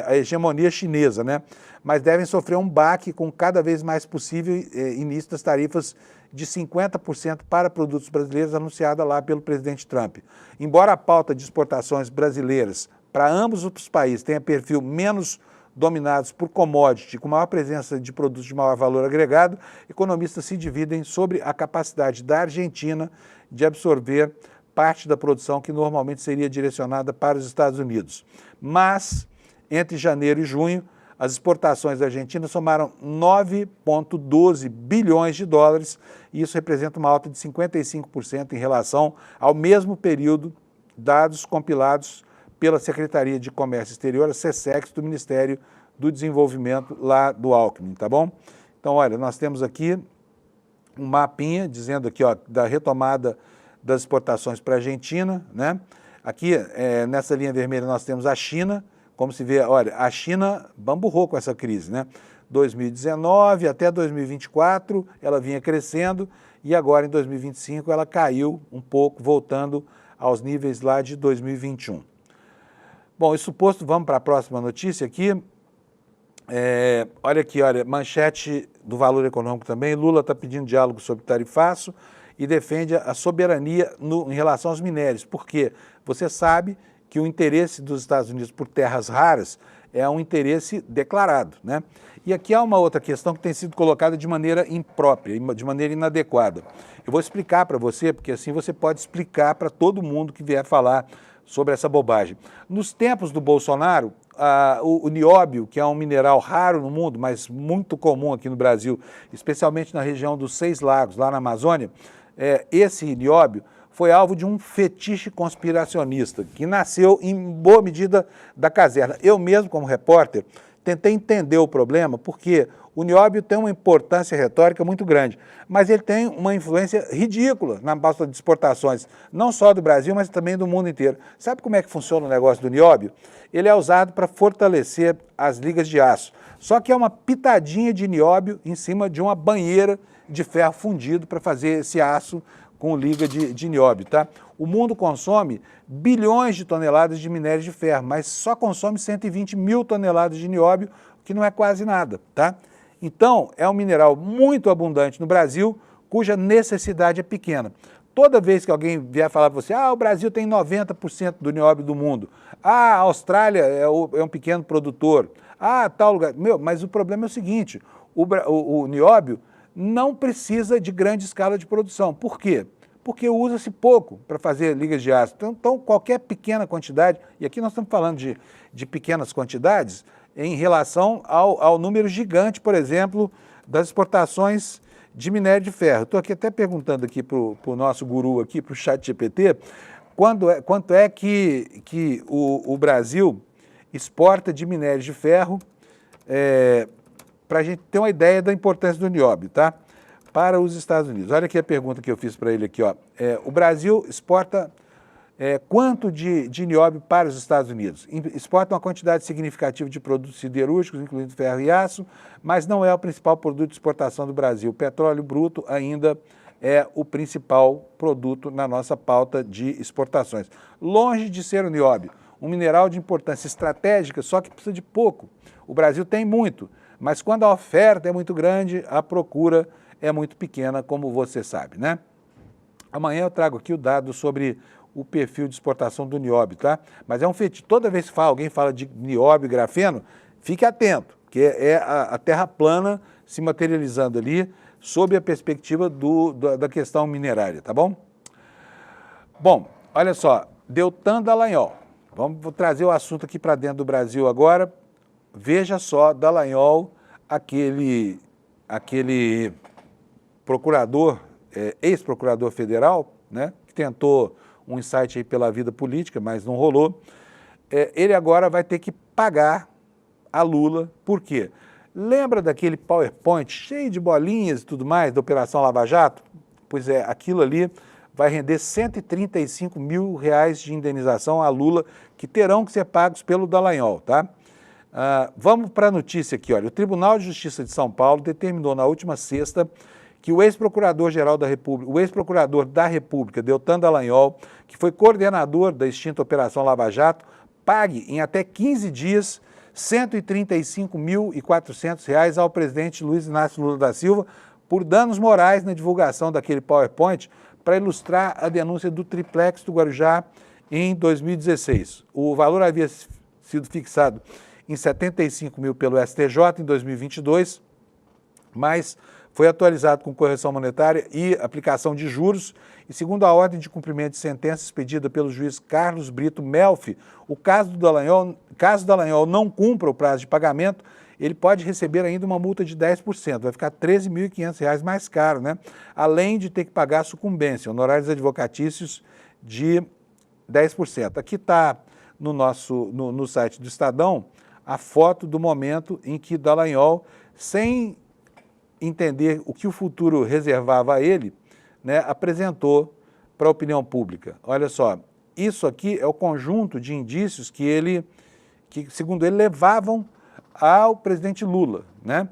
S1: a hegemonia chinesa, né? Mas devem sofrer um baque com cada vez mais possível início das tarifas de 50% para produtos brasileiros anunciada lá pelo presidente Trump. Embora a pauta de exportações brasileiras para ambos os países tenha perfil menos dominados por commodity, com maior presença de produtos de maior valor agregado, economistas se dividem sobre a capacidade da Argentina de absorver parte da produção que normalmente seria direcionada para os Estados Unidos. Mas, entre janeiro e junho, as exportações da Argentina somaram 9,12 bilhões de dólares, e isso representa uma alta de 55% em relação ao mesmo período, dados compilados pela Secretaria de Comércio Exterior, a SECEX, do Ministério do Desenvolvimento lá do Alckmin, tá bom? Então, olha, nós temos aqui um mapinha dizendo aqui, ó, da retomada das exportações para a Argentina, né? Aqui, nessa linha vermelha, nós temos a China, como se vê, olha, a China bamburrou com essa crise, né? 2019 até 2024, ela vinha crescendo e agora em 2025 ela caiu um pouco, voltando aos níveis lá de 2021. Bom, isso posto, vamos para a próxima notícia aqui. Olha aqui, olha, manchete do Valor Econômico também. Lula está pedindo diálogo sobre tarifaço e defende a soberania em relação aos minérios. Por quê? Você sabe que o interesse dos Estados Unidos por terras raras é um interesse declarado, né? E aqui há uma outra questão que tem sido colocada de maneira imprópria, de maneira inadequada. Eu vou explicar para você, porque assim você pode explicar para todo mundo que vier falar sobre essa bobagem. Nos tempos do Bolsonaro, o nióbio, que é um mineral raro no mundo, mas muito comum aqui no Brasil, especialmente na região dos Seis Lagos, lá na Amazônia, esse nióbio foi alvo de um fetiche conspiracionista, que nasceu em boa medida da caserna. Eu mesmo, como repórter, tentei entender o problema, porque o nióbio tem uma importância retórica muito grande, mas ele tem uma influência ridícula na pauta de exportações, não só do Brasil, mas também do mundo inteiro. Sabe como é que funciona o negócio do nióbio? Ele é usado para fortalecer as ligas de aço, só que é uma pitadinha de nióbio em cima de uma banheira de ferro fundido para fazer esse aço com liga de nióbio, tá? O mundo consome bilhões de toneladas de minério de ferro, mas só consome 120 mil toneladas de nióbio, que não é quase nada, tá? Então, é um mineral muito abundante no Brasil, cuja necessidade é pequena. Toda vez que alguém vier falar para você, o Brasil tem 90% do nióbio do mundo, a Austrália é um pequeno produtor, tal lugar... mas o problema é o seguinte, o nióbio não precisa de grande escala de produção. Por quê? Porque usa-se pouco para fazer ligas de aço. Então, qualquer pequena quantidade, e aqui nós estamos falando de pequenas quantidades, em relação ao número gigante, por exemplo, das exportações de minério de ferro. Estou aqui até perguntando aqui para o nosso guru aqui, para o ChatGPT, quanto é que o Brasil exporta de minério de ferro, para a gente ter uma ideia da importância do nióbio, tá? Para os Estados Unidos. Olha aqui a pergunta que eu fiz para ele aqui, ó. O Brasil exporta quanto de nióbio para os Estados Unidos? Exporta uma quantidade significativa de produtos siderúrgicos, incluindo ferro e aço, mas não é o principal produto de exportação do Brasil. O petróleo bruto ainda é o principal produto na nossa pauta de exportações. Longe de ser o nióbio, um mineral de importância estratégica, só que precisa de pouco. O Brasil tem muito, mas quando a oferta é muito grande, a procura é muito pequena, como você sabe, né? Amanhã eu trago aqui o dado sobre o perfil de exportação do nióbio, tá? Mas é um fetiche. Toda vez que alguém fala de nióbio e grafeno, fique atento, que é a terra plana se materializando ali sob a perspectiva da questão minerária, tá bom? Bom, olha só, Deltan Dallagnol. Vou trazer o assunto aqui para dentro do Brasil agora. Veja só, Dallagnol, aquele procurador, ex-procurador federal, né, que tentou um insight aí pela vida política, mas não rolou, ele agora vai ter que pagar a Lula. Por quê? Lembra daquele PowerPoint cheio de bolinhas e tudo mais da Operação Lava Jato? Pois é, aquilo ali vai render 135 mil reais de indenização a Lula, que terão que ser pagos pelo Dallagnol, tá? Vamos para a notícia aqui, olha. O Tribunal de Justiça de São Paulo determinou na última sexta que o ex-procurador-geral da República, o ex-procurador da República, Deltan Dallagnol, que foi coordenador da extinta Operação Lava Jato, pague em até 15 dias R$ 135.400 ao presidente Luiz Inácio Lula da Silva por danos morais na divulgação daquele PowerPoint para ilustrar a denúncia do triplex do Guarujá em 2016. O valor havia sido fixado em 75 mil pelo STJ em 2022, mas foi atualizado com correção monetária e aplicação de juros, e segundo a ordem de cumprimento de sentença expedida pelo juiz Carlos Brito Melfi, caso Dallagnol não cumpra o prazo de pagamento, ele pode receber ainda uma multa de 10%, vai ficar R$ 13.500 mais caro, né? Além de ter que pagar sucumbência, honorários advocatícios de 10%. Aqui está no site do Estadão a foto do momento em que Dallagnol, sem entender o que o futuro reservava a ele, né, apresentou para a opinião pública. Olha só, isso aqui é o conjunto de indícios que segundo ele, levavam ao presidente Lula, né?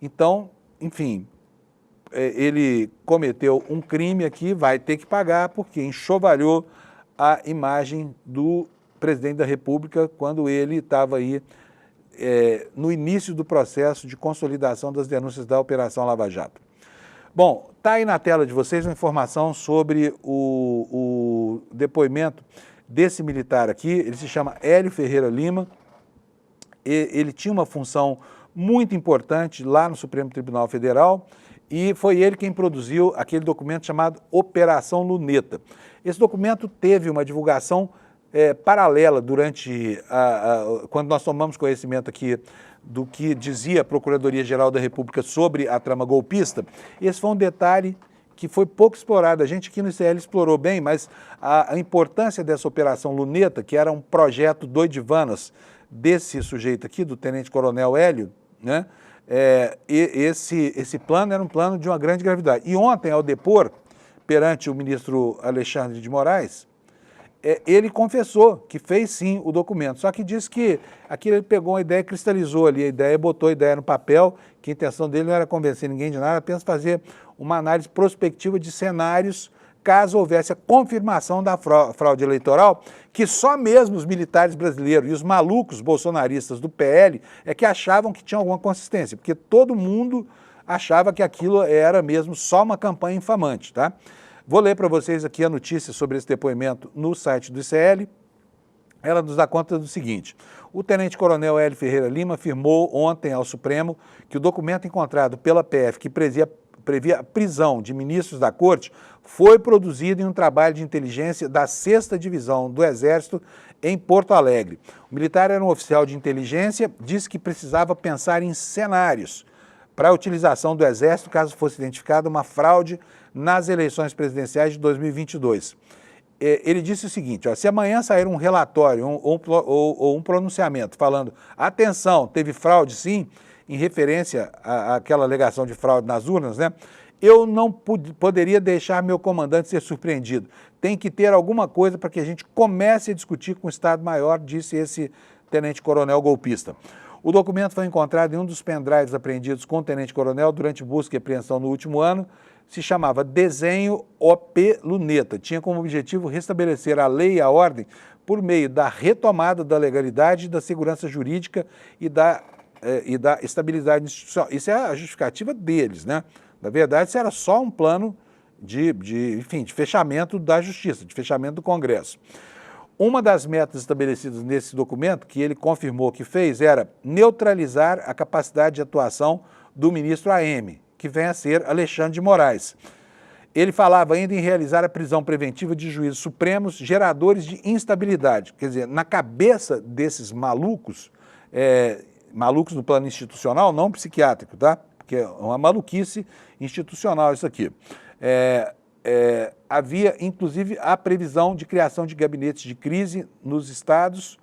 S1: Então, enfim, ele cometeu um crime aqui, vai ter que pagar, porque enxovalhou a imagem do presidente da República quando ele estava aí no início do processo de consolidação das denúncias da Operação Lava Jato. Bom, está aí na tela de vocês uma informação sobre o depoimento desse militar aqui. Ele se chama Hélio Ferreira Lima. Ele tinha uma função muito importante lá no Supremo Tribunal Federal e foi ele quem produziu aquele documento chamado Operação Luneta. Esse documento teve uma divulgação paralela durante quando nós tomamos conhecimento aqui do que dizia a Procuradoria-Geral da República sobre a trama golpista. Esse foi um detalhe que foi pouco explorado. A gente aqui no ICL explorou bem, mas a importância dessa Operação Luneta, que era um projeto doidivanas desse sujeito aqui, do tenente-coronel Hélio, né? Esse plano era um plano de uma grande gravidade. E ontem, ao depor perante o ministro Alexandre de Moraes, ele confessou que fez sim o documento, só que disse que aquilo ele pegou uma ideia, cristalizou ali a ideia, botou a ideia no papel, que a intenção dele não era convencer ninguém de nada, apenas fazer uma análise prospectiva de cenários caso houvesse a confirmação da fraude eleitoral, que só mesmo os militares brasileiros e os malucos bolsonaristas do PL é que achavam que tinha alguma consistência, porque todo mundo achava que aquilo era mesmo só uma campanha infamante, tá? Vou ler para vocês aqui a notícia sobre esse depoimento no site do ICL. Ela nos dá conta do seguinte: o tenente-coronel Hélio Ferreira Lima afirmou ontem ao Supremo que o documento encontrado pela PF, que previa a prisão de ministros da Corte, foi produzido em um trabalho de inteligência da 6ª Divisão do Exército em Porto Alegre. O militar era um oficial de inteligência, disse que precisava pensar em cenários para a utilização do Exército caso fosse identificada uma fraude nas eleições presidenciais de 2022. Ele disse o seguinte: se amanhã sair um relatório ou um pronunciamento falando, atenção, teve fraude sim, em referência àquela alegação de fraude nas urnas, né? Eu não poderia deixar meu comandante ser surpreendido. Tem que ter alguma coisa para que a gente comece a discutir com o Estado-Maior, disse esse tenente-coronel golpista. O documento foi encontrado em um dos pendrives apreendidos com o tenente-coronel durante busca e apreensão no último ano. Se chamava Desenho OP Luneta. Tinha como objetivo restabelecer a lei e a ordem por meio da retomada da legalidade, da segurança jurídica e da estabilidade institucional. Isso é a justificativa deles, né? Na verdade, isso era só um plano de fechamento da Justiça, de fechamento do Congresso. Uma das metas estabelecidas nesse documento, que ele confirmou que fez, era neutralizar a capacidade de atuação do ministro AM, que vem a ser Alexandre de Moraes. Ele falava ainda em realizar a prisão preventiva de juízes supremos geradores de instabilidade. Quer dizer, na cabeça desses malucos, malucos no plano institucional, não psiquiátrico, tá? Porque é uma maluquice institucional isso aqui. Havia, inclusive, a previsão de criação de gabinetes de crise nos estados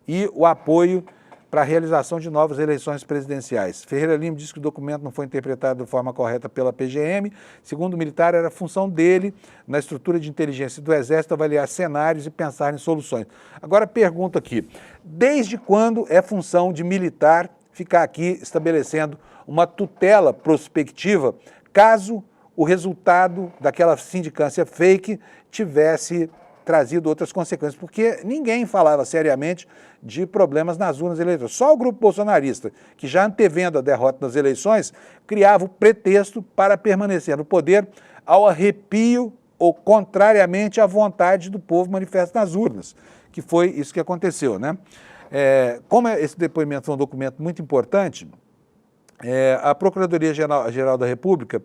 S1: e o apoio para a realização de novas eleições presidenciais. Ferreira Lima disse que o documento não foi interpretado de forma correta pela PGM. Segundo o militar, era função dele, na estrutura de inteligência do Exército, avaliar cenários e pensar em soluções. Agora, pergunto aqui, desde quando é função de militar ficar aqui estabelecendo uma tutela prospectiva caso o resultado daquela sindicância fake tivesse trazido outras consequências, porque ninguém falava seriamente de problemas nas urnas eleitorais. Só o grupo bolsonarista, que já antevendo a derrota nas eleições, criava o pretexto para permanecer no poder ao arrepio ou contrariamente à vontade do povo manifesta nas urnas, que foi isso que aconteceu, né? Como esse depoimento foi um documento muito importante, a Procuradoria-Geral da República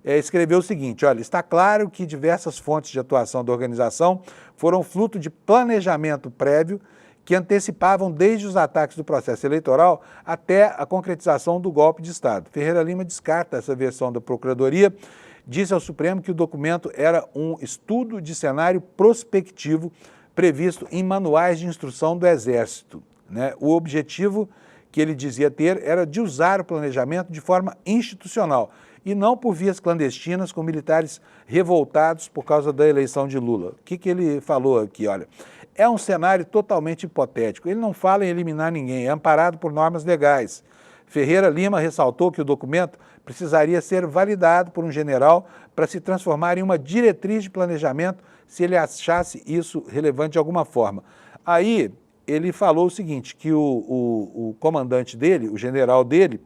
S1: escreveu o seguinte, olha, está claro que diversas fontes de atuação da organização foram fruto de planejamento prévio que antecipavam desde os ataques do processo eleitoral até a concretização do golpe de Estado. Ferreira Lima descarta essa versão da Procuradoria, disse ao Supremo que o documento era um estudo de cenário prospectivo previsto em manuais de instrução do Exército, né? O objetivo que ele dizia ter era de usar o planejamento de forma institucional e não por vias clandestinas com militares revoltados por causa da eleição de Lula. O que ele falou aqui? Olha, é um cenário totalmente hipotético. Ele não fala em eliminar ninguém, é amparado por normas legais. Ferreira Lima ressaltou que o documento precisaria ser validado por um general para se transformar em uma diretriz de planejamento se ele achasse isso relevante de alguma forma. Aí ele falou o seguinte, que o comandante dele, o general dele,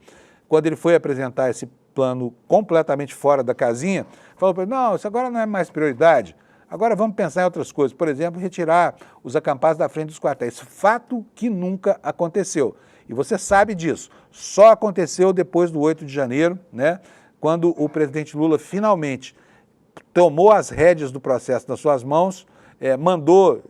S1: quando ele foi apresentar esse plano completamente fora da casinha, falou para ele, não, isso agora não é mais prioridade, agora vamos pensar em outras coisas, por exemplo, retirar os acampados da frente dos quartéis, fato que nunca aconteceu. E você sabe disso, só aconteceu depois do 8 de janeiro, né, quando o presidente Lula finalmente tomou as rédeas do processo nas suas mãos, mandou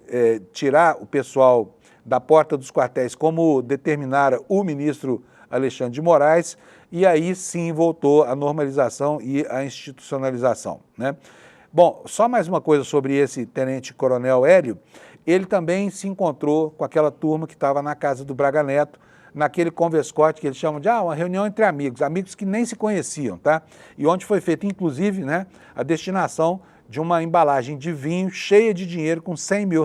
S1: tirar o pessoal da porta dos quartéis, como determinara o ministro Alexandre de Moraes, e aí sim voltou a normalização e a institucionalização, né? Bom, só mais uma coisa sobre esse tenente-coronel Hélio, ele também se encontrou com aquela turma que estava na casa do Braga Neto, naquele converscote que eles chamam de uma reunião entre amigos, amigos que nem se conheciam, tá? E onde foi feita, inclusive, né, a destinação de uma embalagem de vinho cheia de dinheiro com R$100 mil,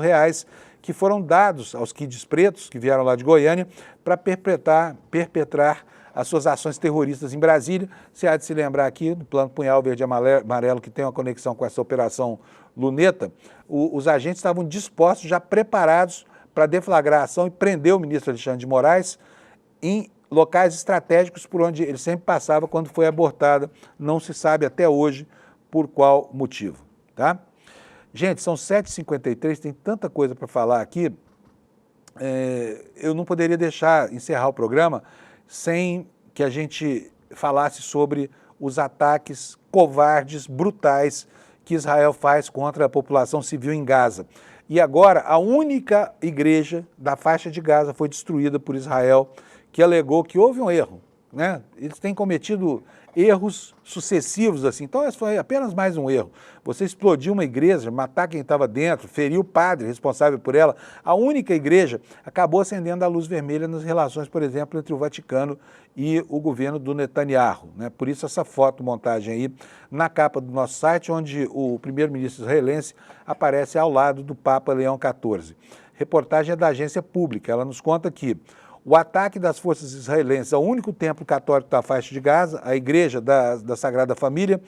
S1: que foram dados aos kids pretos, que vieram lá de Goiânia, para perpetrar as suas ações terroristas em Brasília. Você há de se lembrar aqui, do Plano Punhal Verde e Amarelo, que tem uma conexão com essa Operação Luneta, os agentes estavam dispostos, já preparados para deflagrar a ação e prender o ministro Alexandre de Moraes em locais estratégicos por onde ele sempre passava quando foi abortada. Não se sabe até hoje por qual motivo, tá? Gente, são 7h53, tem tanta coisa para falar aqui, eu não poderia deixar encerrar o programa sem que a gente falasse sobre os ataques covardes, brutais, que Israel faz contra a população civil em Gaza. E agora, a única igreja da faixa de Gaza foi destruída por Israel, que alegou que houve um erro, né? Eles têm cometido erros sucessivos, assim. Então, esse foi apenas mais um erro. Você explodiu uma igreja, matar quem estava dentro, feriu o padre responsável por ela. A única igreja acabou acendendo a luz vermelha nas relações, por exemplo, entre o Vaticano e o governo do Netanyahu, né? Por isso essa fotomontagem aí na capa do nosso site, onde o primeiro-ministro israelense aparece ao lado do Papa Leão XIV. Reportagem é da agência pública, ela nos conta que o ataque das forças israelenses ao único templo católico da faixa de Gaza, a igreja da Sagrada Família,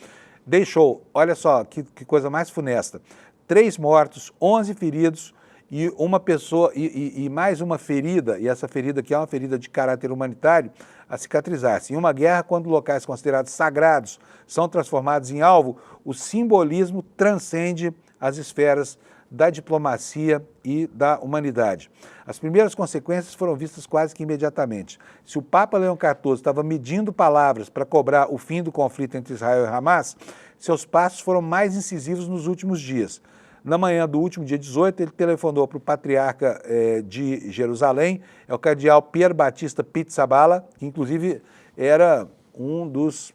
S1: deixou, olha só que coisa mais funesta, 3 mortos, 11 feridos e uma pessoa, e mais uma ferida, e essa ferida que é uma ferida de caráter humanitário, a cicatrizar-se. Em uma guerra, quando locais considerados sagrados são transformados em alvo, o simbolismo transcende as esferas da diplomacia e da humanidade. As primeiras consequências foram vistas quase que imediatamente. Se o Papa Leão XIV estava medindo palavras para cobrar o fim do conflito entre Israel e Hamas, seus passos foram mais incisivos nos últimos dias. Na manhã do último dia 18, ele telefonou para o patriarca de Jerusalém, é o cardeal Pier Battista Pizzaballa, que inclusive era um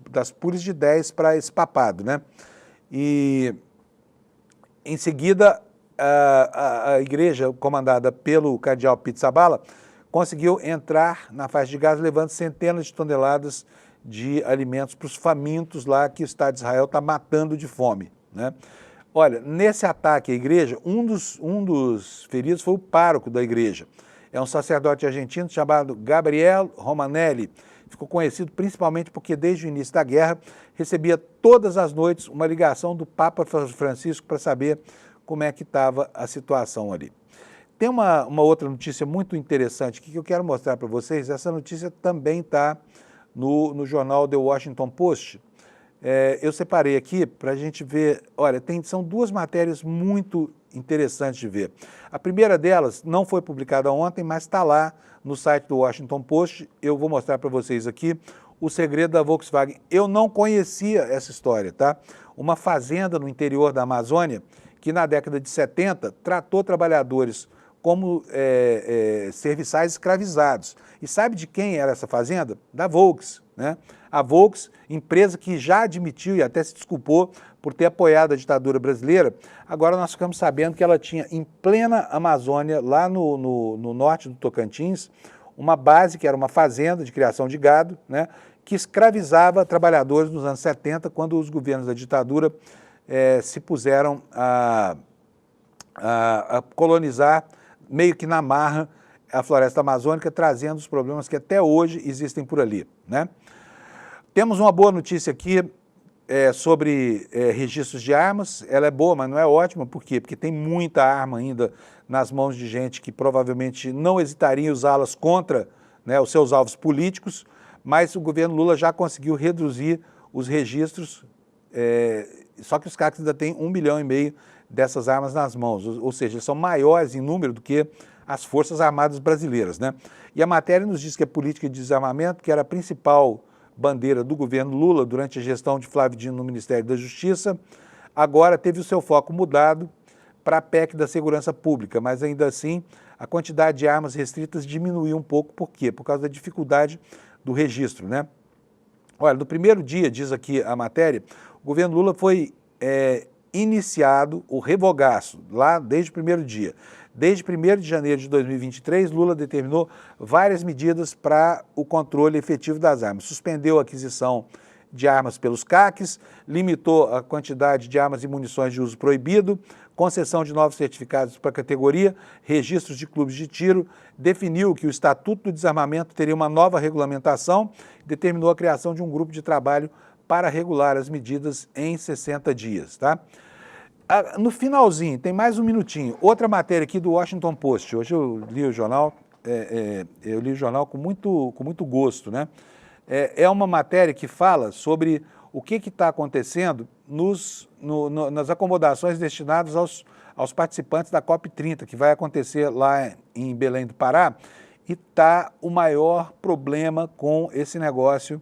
S1: das puris de 10 para esse papado, né? E em seguida, a igreja comandada pelo cardeal Pizzaballa conseguiu entrar na faixa de Gaza levando centenas de toneladas de alimentos para os famintos lá que o Estado de Israel está matando de fome, né? Olha, nesse ataque à igreja, um dos feridos foi o pároco da igreja. É um sacerdote argentino chamado Gabriel Romanelli. Ficou conhecido principalmente porque desde o início da guerra recebia todas as noites uma ligação do Papa Francisco para saber como é que estava a situação ali. Tem uma outra notícia muito interessante aqui que eu quero mostrar para vocês. Essa notícia também está no jornal The Washington Post. Eu separei aqui para a gente ver. Olha, são duas matérias muito interessantes de ver. A primeira delas não foi publicada ontem, mas está lá no site do Washington Post. Eu vou mostrar para vocês aqui o segredo da Volkswagen. Eu não conhecia essa história, tá? Uma fazenda no interior da Amazônia que na década de 70 tratou trabalhadores como serviçais escravizados. E sabe de quem era essa fazenda? Da Volks, né? A Volks, empresa que já admitiu e até se desculpou por ter apoiado a ditadura brasileira, agora nós ficamos sabendo que ela tinha em plena Amazônia, lá no norte do Tocantins, uma base que era uma fazenda de criação de gado, né, que escravizava trabalhadores nos anos 70, quando os governos da ditadura se puseram a colonizar, meio que na marra, a floresta amazônica, trazendo os problemas que até hoje existem por ali, né? Temos uma boa notícia aqui sobre registros de armas. Ela é boa, mas não é ótima. Por quê? Porque tem muita arma ainda nas mãos de gente que provavelmente não hesitaria em usá-las contra, né, os seus alvos políticos, mas o governo Lula já conseguiu reduzir os registros, só que os caras ainda têm 1,5 milhão dessas armas nas mãos, ou seja, eles são maiores em número do que as Forças Armadas brasileiras, né? E a matéria nos diz que a política de desarmamento, que era a principal bandeira do governo Lula durante a gestão de Flávio Dino no Ministério da Justiça, agora teve o seu foco mudado para a PEC da Segurança Pública, mas ainda assim a quantidade de armas restritas diminuiu um pouco. Por quê? Por causa da dificuldade do registro, né? Olha, no primeiro dia, diz aqui a matéria, o governo Lula foi iniciado o revogaço, lá desde o primeiro dia. Desde 1º de janeiro de 2023, Lula determinou várias medidas para o controle efetivo das armas. Suspendeu a aquisição de armas pelos CACs, limitou a quantidade de armas e munições de uso proibido, concessão de novos certificados para a categoria, registros de clubes de tiro, definiu que o Estatuto do Desarmamento teria uma nova regulamentação, determinou a criação de um grupo de trabalho para regular as medidas em 60 dias, tá? No finalzinho, tem mais um minutinho, outra matéria aqui do Washington Post. Hoje eu li o jornal, com muito gosto, né? É uma matéria que fala sobre o que está acontecendo nas acomodações destinadas aos participantes da COP30, que vai acontecer lá em Belém do Pará, e está o maior problema com esse negócio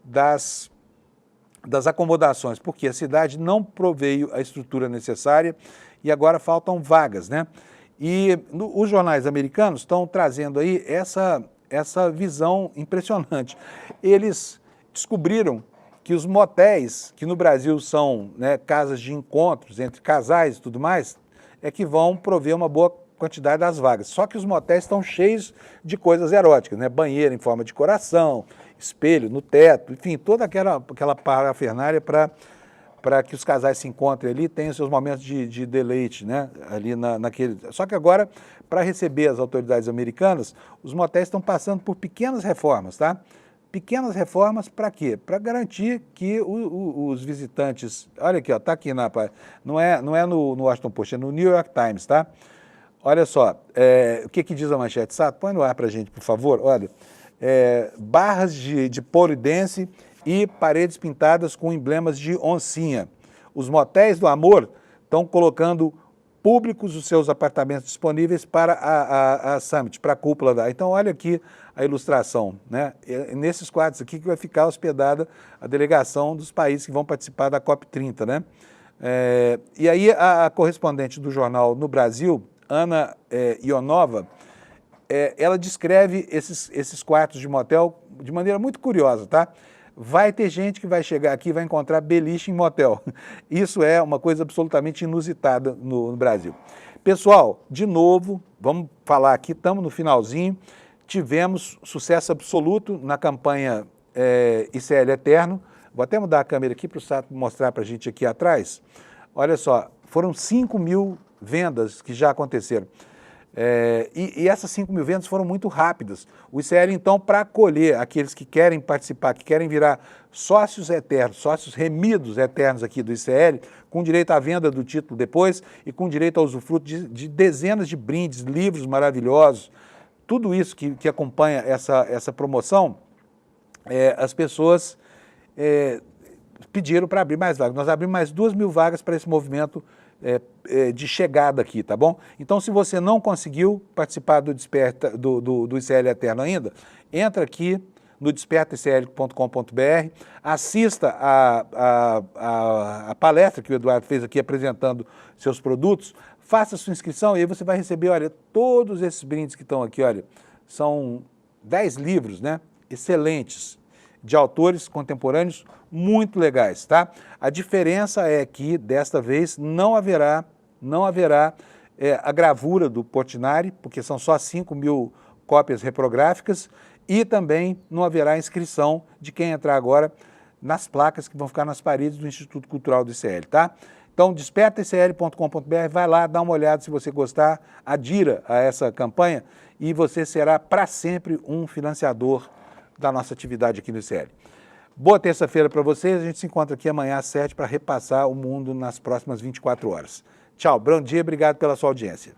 S1: das acomodações, porque a cidade não proveio a estrutura necessária e agora faltam vagas, né? E os jornais americanos estão trazendo aí essa visão impressionante. Eles descobriram que os motéis, que no Brasil são, né, casas de encontros entre casais e tudo mais, é que vão prover uma boa quantidade das vagas. Só que os motéis estão cheios de coisas eróticas, né? Banheiro em forma de coração, espelho no teto, enfim, toda aquela parafernália para que os casais se encontrem ali, tenham seus momentos de deleite, né? Ali naquele. Só que agora, para receber as autoridades americanas, os motéis estão passando por pequenas reformas, tá? Pequenas reformas para quê? Para garantir que os visitantes... Olha aqui, ó, tá aqui não é no Washington Post, é no New York Times, tá? Olha só, o que diz a manchete? Sato, põe no ar para a gente, por favor. Olha, barras de polidense e paredes pintadas com emblemas de oncinha. Os motéis do amor estão colocando públicos os seus apartamentos disponíveis para a Summit, para a cúpula da... Então, olha aqui a ilustração, né? Nesses quadros aqui que vai ficar hospedada a delegação dos países que vão participar da COP30, né? E aí a correspondente do jornal no Brasil, Ana Ionova, ela descreve esses quartos de motel de maneira muito curiosa, tá? Vai ter gente que vai chegar aqui e vai encontrar beliche em motel. Isso é uma coisa absolutamente inusitada no Brasil. Pessoal, de novo, vamos falar aqui, estamos no finalzinho. tivemos sucesso absoluto na campanha ICL Eterno. Vou até mudar a câmera aqui para o Sato mostrar para a gente aqui atrás. Olha só, foram 5 mil vendas que já aconteceram. E essas 5 mil vendas foram muito rápidas. O ICL, então, para acolher aqueles que querem participar, que querem virar sócios eternos, sócios remidos eternos aqui do ICL, com direito à venda do título depois e com direito ao usufruto de dezenas de brindes, livros maravilhosos, tudo isso que acompanha essa promoção, as pessoas pediram para abrir mais vagas. Nós abrimos mais 2 mil vagas para esse movimento de chegada aqui, tá bom? Então, se você não conseguiu participar do ICL Eterno ainda, entra aqui no despertaicl.com.br, assista a palestra que o Eduardo fez aqui apresentando seus produtos, faça sua inscrição e aí você vai receber, olha, todos esses brindes que estão aqui, olha, são 10 livros, né? Excelentes, de autores contemporâneos muito legais, tá? A diferença é que, desta vez, não haverá a gravura do Portinari, porque são só 5 mil cópias reprográficas, e também não haverá inscrição de quem entrar agora nas placas que vão ficar nas paredes do Instituto Cultural do ICL, tá? Então, despertaicl.com.br, vai lá, dá uma olhada, se você gostar, adira a essa campanha e você será para sempre um financiador da nossa atividade aqui no ICL. Boa terça-feira para vocês, a gente se encontra aqui amanhã às 7 para repassar o mundo nas próximas 24 horas. Tchau, bom dia, obrigado pela sua audiência.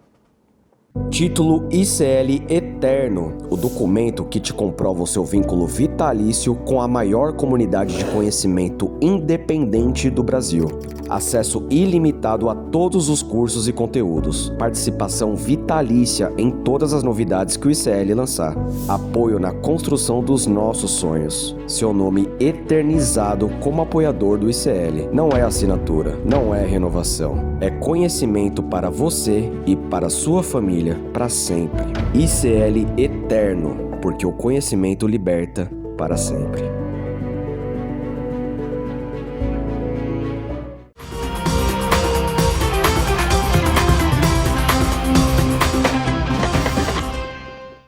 S3: Título ICL Eterno, o documento que te comprova o seu vínculo vitalício com a maior comunidade de conhecimento independente do Brasil. Acesso ilimitado a todos os cursos e conteúdos. Participação vitalícia em todas as novidades que o ICL lançar. Apoio na construção dos nossos sonhos. Seu nome eternizado como apoiador do ICL. Não é assinatura, não é renovação. É conhecimento para você e para sua família para sempre. ICL Eterno, porque o conhecimento liberta para sempre.